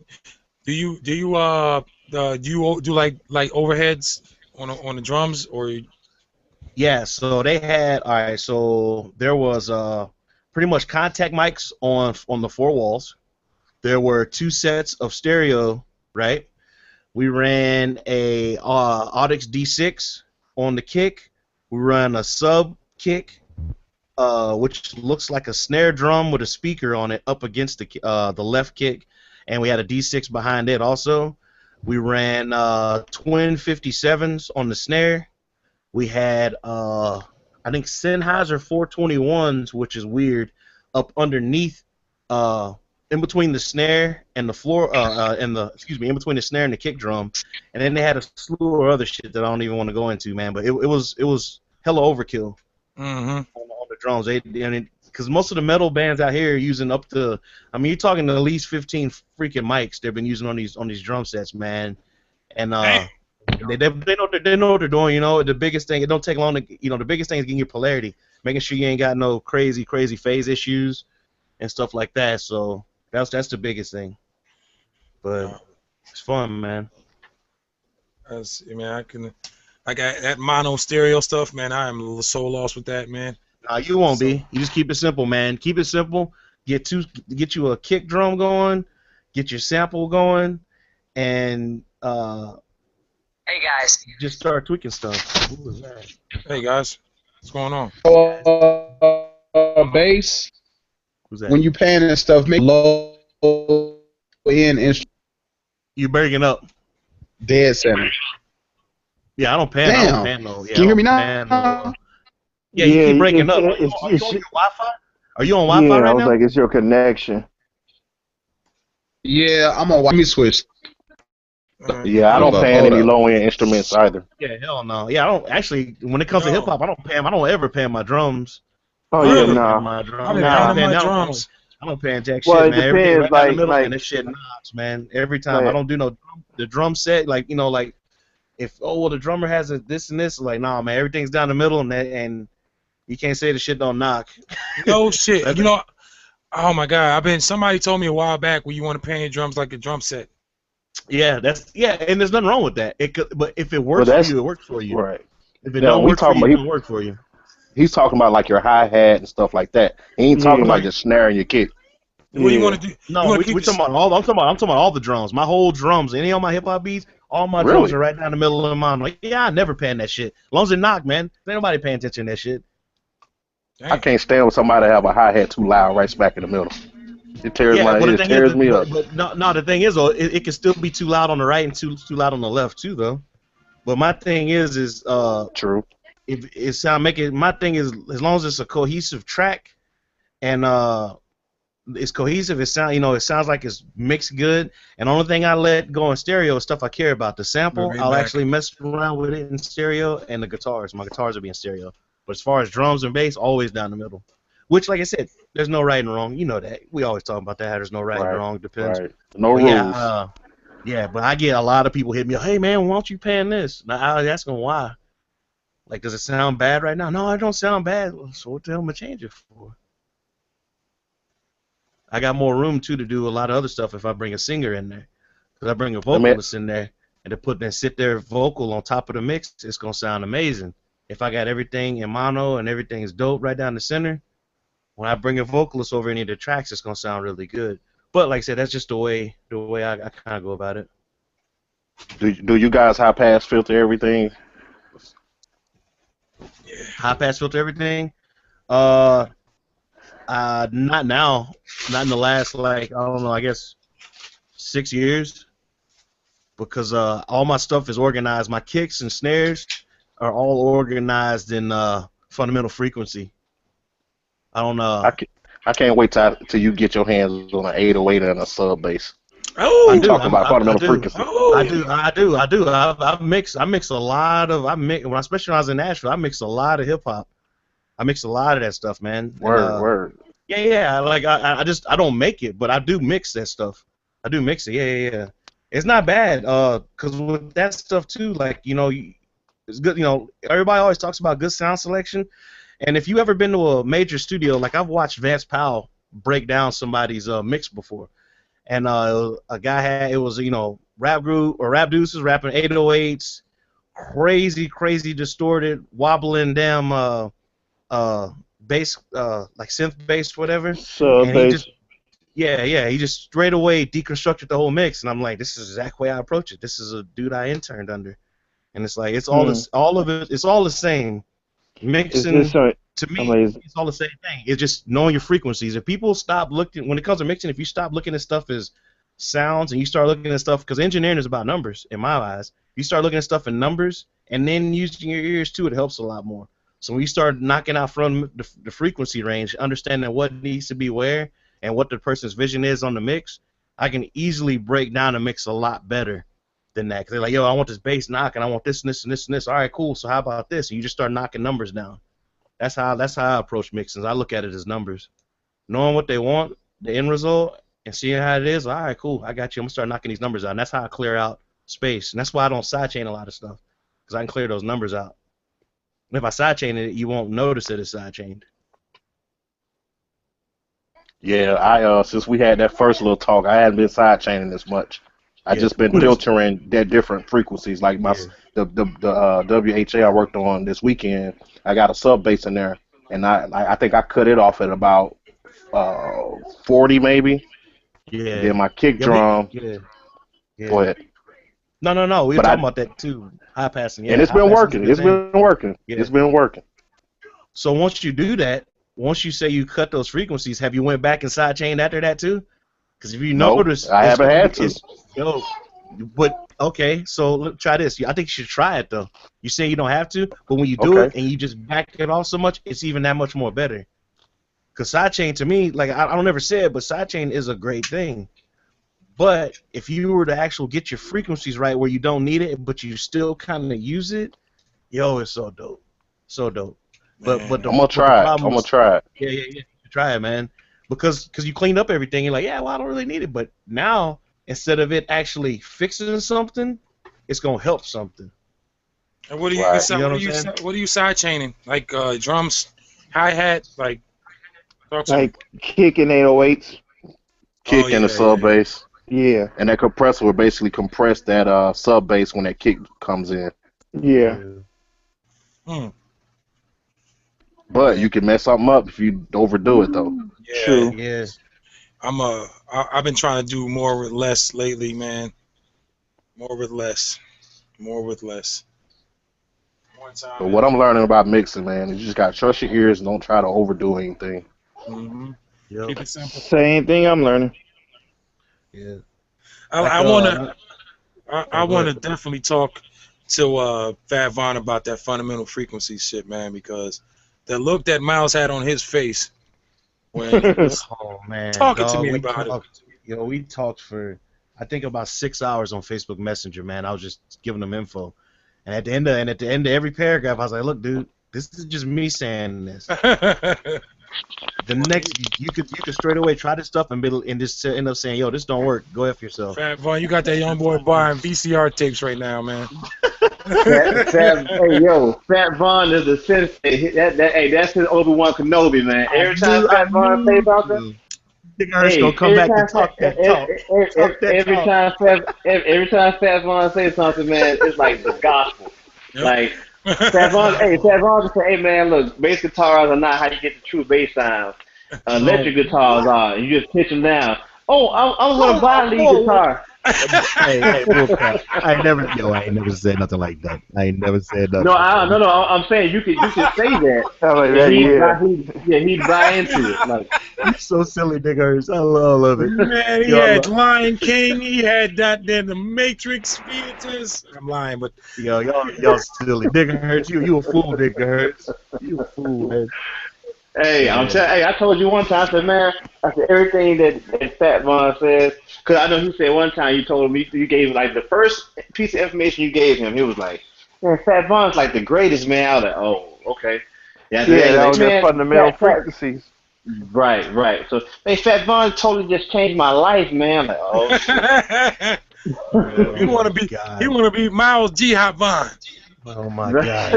Do you do like overheads on the drums or? Yeah, so they had so there was pretty much contact mics on the 4 walls. There were 2 sets of stereo, right? We ran a Audix D6 on the kick. We ran a sub kick, which looks like a snare drum with a speaker on it up against the left kick, and we had a D6 behind it also. We ran twin 57s on the snare. We had I think Sennheiser 421s, which is weird, up underneath in between the snare and the floor in between the snare and the kick drum, and then they had a slew of other shit that I don't even want to go into, man. But it was hella overkill on the drums. Because most of the metal bands out here are using up to, I mean, you're talking to at least 15 freaking mics they've been using on these drum sets, man. And they know what they're doing. You know, the biggest thing, it don't take long to, the biggest thing is getting your polarity, making sure you ain't got no crazy phase issues and stuff like that. So that's the biggest thing. But it's fun, man. I got that mono stereo stuff, man. I am so lost with that, man. You won't be. You just keep it simple, man. Keep it simple. Get you a kick drum going, get your sample going, and hey guys, just start tweaking stuff. Who was that? Hey guys, what's going on? Bass. Who's that? When you pan and stuff, make low end instrument. You breaking up. Dead center. Yeah, I don't pan. I don't pan no. Yeah, Can you hear me now? pan no. Yeah, you keep breaking up. Are you on your Wi-Fi? Are you on Wi-Fi Yeah, right I was now? like, it's your connection. Yeah, I'm on. Let me switch. Yeah, I don't pan any low end instruments either. Yeah, hell no. Yeah, I don't actually. When it comes to hip hop, I don't pan. I don't ever pan my drums. Oh I yeah, never nah. pan my drums. I've been Nah. panning my drums. I don't pan jack Well, shit, it man. Everything depends, right down the middle, like- and this shit knocks, man. Every time. I Like- don't do no the drum set, like like if well the drummer has this and this, like nah, man. Everything's down the middle, and you can't say the shit don't knock. No shit. You know, oh my God, somebody told me a while back where you want to pan your drums like a drum set. Yeah, and there's nothing wrong with that. But if it works for you, it works for you. Right. If it don't work for you, it don't work for you. He's talking about like your hi-hat and stuff like that. He ain't talking about just snaring your kick. What do you want to do? No, we're talking about all. I'm talking about all the drums. My whole drums. Any of my hip hop beats, all my drums are right down the middle of mine. Like, yeah, I never pan that shit. As long as it knock, man. Ain't nobody paying attention to that shit. I can't stand when somebody have a hi-hat too loud right smack in the middle. It tears me up. But no, the thing is, though, it can still be too loud on the right and too loud on the left too, though. But my thing is true. If it sound my thing is as long as it's a cohesive track, and it's cohesive. It sounds like it's mixed good. And the only thing I let go in stereo is stuff I care about. The sample, I'll actually mess around with it in stereo, and the guitars. My guitars will be in stereo. But as far as drums and bass, always down the middle. Which, like I said, there's no right and wrong. You know that. We always talk about that. How there's no right and wrong. Depends. Right. No rules. Yeah, but I get a lot of people hit me. Hey man, why don't you pan this? Now I ask them why. Like, does it sound bad right now? No, it don't sound bad. So what the hell am I change it for? I got more room too to do a lot of other stuff if I bring a singer in there. Because I bring a vocalist in there and sit their vocal on top of the mix, it's gonna sound amazing. If I got everything in mono and everything is dope right down the center, when I bring a vocalist over any of the tracks, it's gonna sound really good. But like I said, that's just the way I kind of go about it. Do you guys high pass filter everything? High pass filter everything? Not now. Not in the last, like, I don't know, I guess 6 years. Because all my stuff is organized. My kicks and snares are all organized in fundamental frequency. I don't know. I can't wait till you get your hands on an 808 and a sub bass. Oh, I'm talking about fundamental frequency. I do. I mix a lot of. Especially when I was in Nashville, I mixed a lot of hip hop. I mixed a lot of that stuff, man. Word. Yeah. Like I don't make it, but I do mix that stuff. I do mix it. Yeah. It's not bad. Cause with that stuff too, like it's good. Everybody always talks about good sound selection, and if you ever been to a major studio, like I've watched Vance Powell break down somebody's mix before. And a guy rap group or rap deuces rapping 808s, crazy distorted, wobbling damn bass, like synth bass, whatever. Sub bass. He just straight away deconstructed the whole mix, and I'm like, this is the exact way I approach it. This is a dude I interned under, and it's like it's all all of it. It's all the same. Mixing to me, it's all the same thing. It's just knowing your frequencies. If people stop looking, when it comes to mixing, if you stop looking at stuff as sounds and you start looking at stuff, because engineering is about numbers in my eyes. You start looking at stuff in numbers and then using your ears too, it helps a lot more. So when you start knocking out from the frequency range, understanding what needs to be where and what the person's vision is on the mix, I can easily break down the mix a lot better than that. Because they're like, yo, I want this bass knock and I want this and this and this and this. All right, cool. So how about this? And you just start knocking numbers down. That's how I approach mixing. I look at it as numbers. Knowing what they want, the end result, and seeing how it is, all right, cool, I got you. I'm going to start knocking these numbers out. And that's how I clear out space. And that's why I don't sidechain a lot of stuff, because I can clear those numbers out. And if I sidechain it, you won't notice that it's sidechained. Yeah, since we had that first little talk, I hadn't been sidechaining as much. I just been filtering their different frequencies. Like the WHA I worked on this weekend, I got a sub bass in there, and I think I cut it off at about 40 maybe. Yeah. Then my kick drum. Yeah. Go ahead. No. We were talking about that too. High passing. Yeah, and it's been working. It's been working. Yeah. It's been working. So once you do that, once you say you cut those frequencies, have you went back and sidechained after that too? Because if you No, notice, I haven't had to. Yo, but okay, so try this. I think you should try it though. You say you don't have to, but when you do it Okay. and you just back it off so much, it's even that much more better. Because sidechain to me, like I don't ever say it, but sidechain is a great thing. But if you were to actually get your frequencies right where you don't need it, but you still kind of use it, yo, it's so dope, so dope. But I'm gonna try it. I'm gonna try it. Yeah. Try it, man. Because you cleaned up everything, you're like, yeah, well, I don't really need it. But now, instead of it actually fixing something, it's gonna help something. And what do you Right. You know what do you side chaining? Like drums, hi hat, like. Talk to me. Like kicking 808s. Kick and yeah, a sub bass. Yeah. And that compressor will basically compress that sub bass when that kick comes in. Yeah. Hmm. But you can mess something up if you overdo it though. Yeah. True. Yeah. I've been trying to do more with less lately, man. More with less. More with less. One time. But what I'm learning about mixing, man, is you just gotta trust your ears and don't try to overdo anything. Mm-hmm. Yep. Keep it simple. Same thing I'm learning. Yeah. I want to definitely talk to Fat Von about that fundamental frequency shit, man, because the look that Miles had on his face when he was Oh man, talking to dog, me we about talked, Yo, we talked for I think about 6 hours on Facebook Messenger, man. I was just giving them info, and at the end of every paragraph, I was like, look, dude, this is just me saying this. it. The next, you could straight away try this stuff and just end up saying, yo, this don't work. Go F yourself. Fat Von, you got that young boy buying VCR tapes right now, man. Hey, yo, Fat Von is a sensei. Hey, that's his Obi-Wan Kenobi, man. Every time Fat Von say about that, Nigga, gonna come back and talk that talk. Every time Fat Von says something, man, it's like the gospel. Yep. Like Fat Von just say, hey man, look, bass guitars are not how you get the true bass sound. Electric guitars are. You just pitch them down. Oh, I'm gonna buy a lead guitar. hey, bullcrap. I ain't never said nothing like that. I ain't never said nothing. No, I'm saying you could say that. He'd buy into it. Like, you're so silly, niggas. I love it. Man, he had Lion King. He had the Matrix features. I'm lying, but y'all silly. Nigga hurts you a fool, nigga hurts. You a fool, man. Hey, I told you one time, I said, man, after everything that Fat Von says, because I know he said one time you told him, you gave him, like, the first piece of information you gave him, he was like, man, Fat Von's like the greatest, man. I was like, oh, okay. Yeah, that was their fundamental frequencies. Right. So, hey, Fat Von totally just changed my life, man. I'm like, oh, shit. He want to be Miles G. Hot Von. Oh, my God.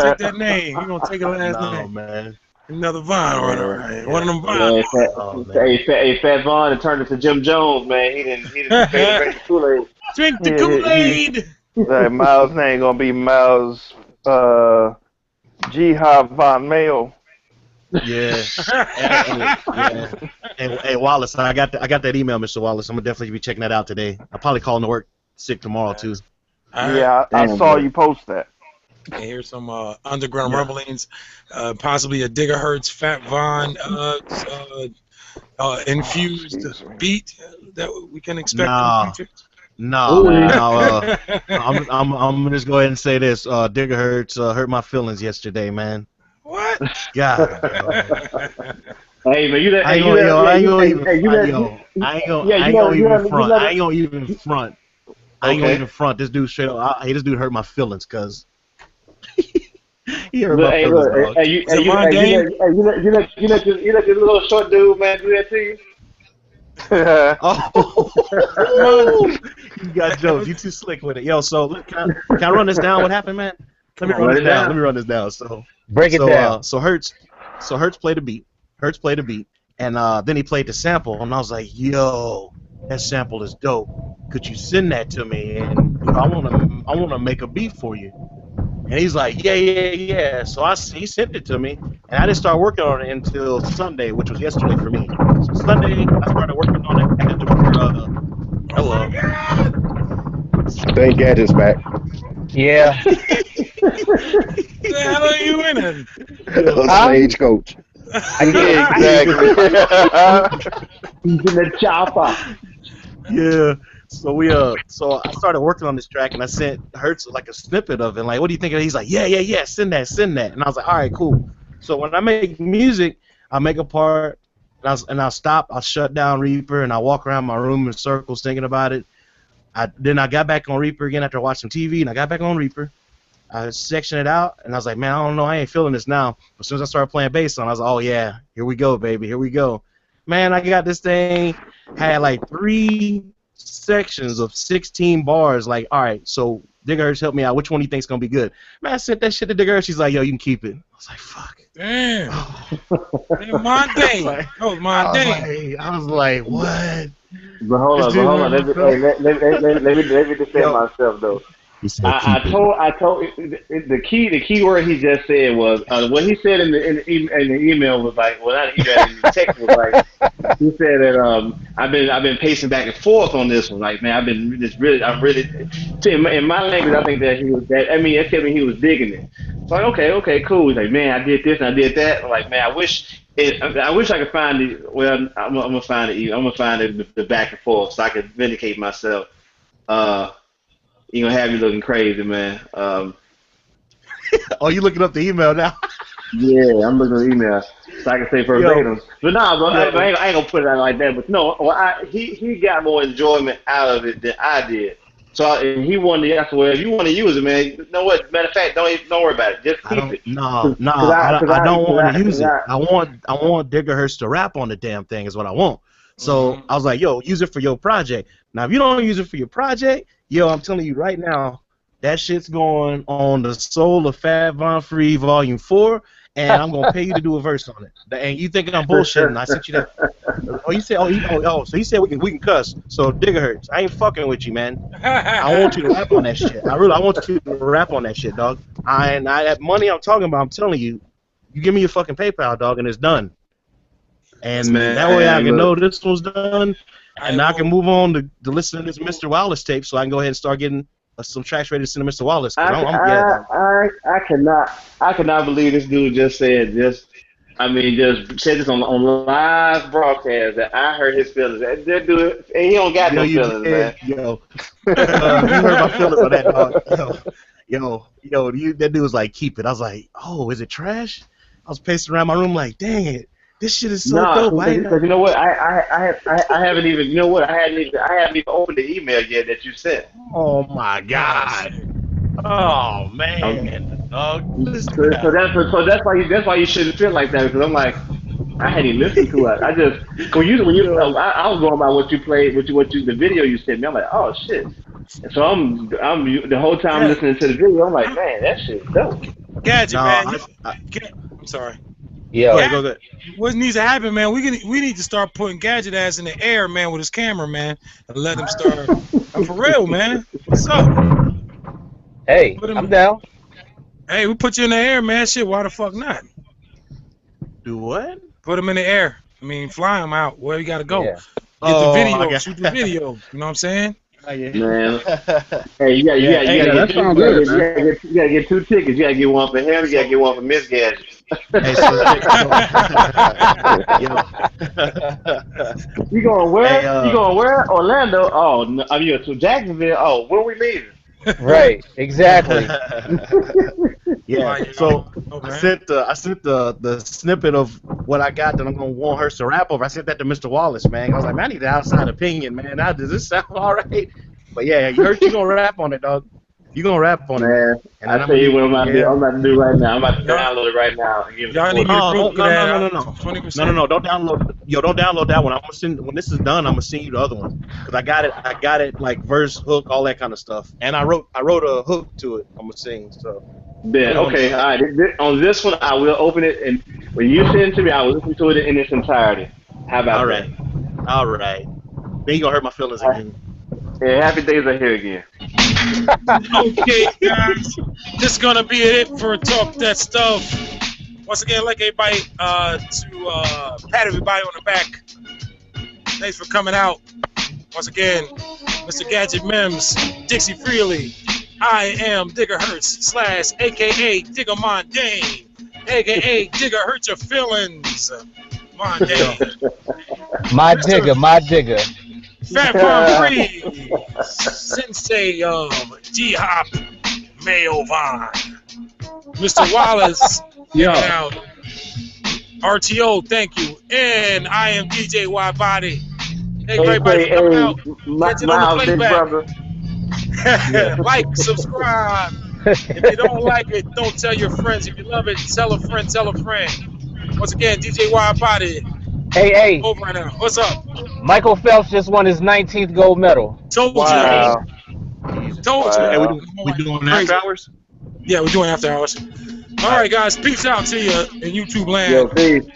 Take that name. He going to take a last name. Man. Another Von, right? One of them Von. Hey, Fat Von turned into Jim Jones, man. He didn't drink the Kool-Aid. Drink the Kool-Aid. Miles' name gonna be Miles G. Von Mayo. Yeah. Hey, Wallace, I got that email, Mr. Wallace. I'm gonna definitely be checking that out today. I'll probably call in to work sick tomorrow too. Yeah, I saw you post that. And here's some underground rumblings, possibly a Gigahertz Fat Von infused beat that we can expect in the future. No. I'm just go ahead and say this. Gigahertz hurt my feelings yesterday, man. What? God. Hey, man, you I ain't gonna even front. This dude straight up. This dude hurt my feelings, cause he hurt my feelings. Dog. You let this little short dude, man, do that to you. Oh, you got jokes. You too slick with it, yo. So can I run this down? What happened, man? Let me run this down. So break it down. So Hertz played a beat. And then he played the sample, and I was like, yo, that sample is dope. Could you send that to me? And I wanna make a beat for you. And he's like, yeah. So he sent it to me, and I didn't start working on it until Sunday, which was yesterday for me. So Sunday, I started working on it. I had to hello. Thank Gadget's back. Yeah. The hell are you in it? Stagecoach. Exactly. He's in the chopper. Yeah. So we so I started working on this track and I sent Hertz like a snippet of it. Like, what do you think of it? He's like, yeah, send that. And I was like, all right, cool. So when I make music, I make a part and I'll stop, I'll shut down Reaper and I'll walk around my room in circles thinking about it. Then I got back on Reaper again after I watched some TV and I got back on Reaper. I sectioned it out and I was like, man, I don't know, I ain't feeling this now. As soon as I started playing bass on, I was like, oh yeah, here we go, baby, here we go. Man, I got this thing, had like 3 sections of 16 bars. Like, all right, so Diggerhurst, help me out. Which one do you think's gonna be good? Man, I sent that shit to Diggerhurst. She's like, yo, you can keep it. I was like, fuck. Damn. My day. Oh, my day. I was like, what? But hold on. Let me defend myself though. I told the key word he just said was what he said in the email was like, well, not email, in the text was like, he said that I've been pacing back and forth on this one. Like, man, I'm really in my language. I think that he was that. I mean, it told me he was digging it. So like, okay, cool. He's like, man, I did this and I did that. I'm like, man, I wish I could find it. Well, I'm gonna find it. I'm gonna find the back and forth so I can vindicate myself. You gonna have me looking crazy, man. Oh, you looking up the email now? Yeah, I'm looking at the email so I can say verbatim. But nah, bro, I ain't gonna put it out like that. But no, he got more enjoyment out of it than I did. So and he wanted to ask, well, if you want to use it, man, you know what? Matter of fact, don't worry about it. Just keep it. No, I don't want to use it. I want Diggerhurst to rap on the damn thing is what I want. So I was like, yo, use it for your project. Now, if you don't use it for your project, yo, I'm telling you right now, that shit's going on the Soul of Fat Von Free Volume 4, and I'm gonna pay you to do a verse on it. And you thinking I'm bullshitting? I sent you that. Oh, you said, so he said we can cuss. So Diggerhurst, I ain't fucking with you, man. I want you to rap on that shit. I want you to rap on that shit, dog. That money I'm talking about, I'm telling you, you give me your fucking PayPal, dog, and it's done. And that way I can know this one's done, and I can move on to listen to this Mr. Wallace tape, so I can go ahead and start getting some tracks ready to send to Mr. Wallace. I cannot believe this dude just said this on live broadcast that I hurt his feelings. That dude, and he don't got no feelings, man. Yo, you hurt my feelings on that, dog. Yo, that dude was like, keep it. I was like, oh, is it trash? I was pacing around my room like, dang it. This shit is so dope. Because you know what? I haven't even. You know what? I haven't even opened the email yet that you sent. Oh my god. Oh man. So that's why you shouldn't feel like that, because I'm like, I hadn't even listened to it. I just I was going by what you played, the video you sent me. I'm like, oh shit. And so I'm the whole time listening to the video. I'm like, man, that shit's dope. Gadget, man. I'm sorry. Yeah. Go ahead. What needs to happen, man? We need to start putting Gadget ass in the air, man, with his camera, man, and let him start. For real, man. What's up? Hey, I'm down. Hey, we put you in the air, man. Shit, why the fuck not? Do what? Put him in the air. I mean, fly him out where you gotta go. Yeah. Get the video, shoot the video. You know what I'm saying? Man, hey, you gotta get 2 tickets. You gotta get one for him. You gotta get one for Miss Gadget. Hey, You going where? You going where? Orlando? Oh, no, I mean, to Jacksonville. Oh, when are we leaving? Right, exactly. Yeah. So I sent the snippet of what I got that I'm gonna want her to rap over. I sent that to Mr. Wallace, man. I was like, man, I need an outside opinion, man. Now, does this sound all right? But yeah, you gonna rap on it, dog. You gonna rap on it. And I tell you what I'm about to do right now. I'm about to download it right now. Y'all need to no. 20%. No, don't download. Don't download that one. I'm gonna send when this is done. I'm gonna send you the other one because I got it like verse, hook, all that kind of stuff. And I wrote a hook to it. I'm gonna sing. So. Ben, okay, all right. On this one, I will open it, and when you send it to me, I will listen to it in its entirety. How about that? All right. Then you gonna hurt my feelings again. Yeah, happy days are here again. Okay, guys, this is gonna be it for Talk That Stuff. Once again, I'd like everybody to pat everybody on the back. Thanks for coming out. Once again, Mr. Gadget Mims, Dixie Freely. I am Diggerhurst / AKA Digger Mondane, AKA Digger Hurt Your Feelings. Monday. My digger, my digger. Fat Palm Free, Sensei G-Hop, Mayo Vine, Mr. Wallace, out. RTO, thank you. And I am DJ Widebody. Hey, everybody for coming out. Catch it on the playback. Like, subscribe. If you don't like it, don't tell your friends. If you love it, tell a friend, tell a friend. Once again, DJ Widebody. Hey. Over and out. What's up? Michael Phelps just won his 19th gold medal. Told you. Told you. Hey, we doing after hours? Yeah, we're doing after hours. All right, guys. Peace out to you in YouTube land. Yo, peace.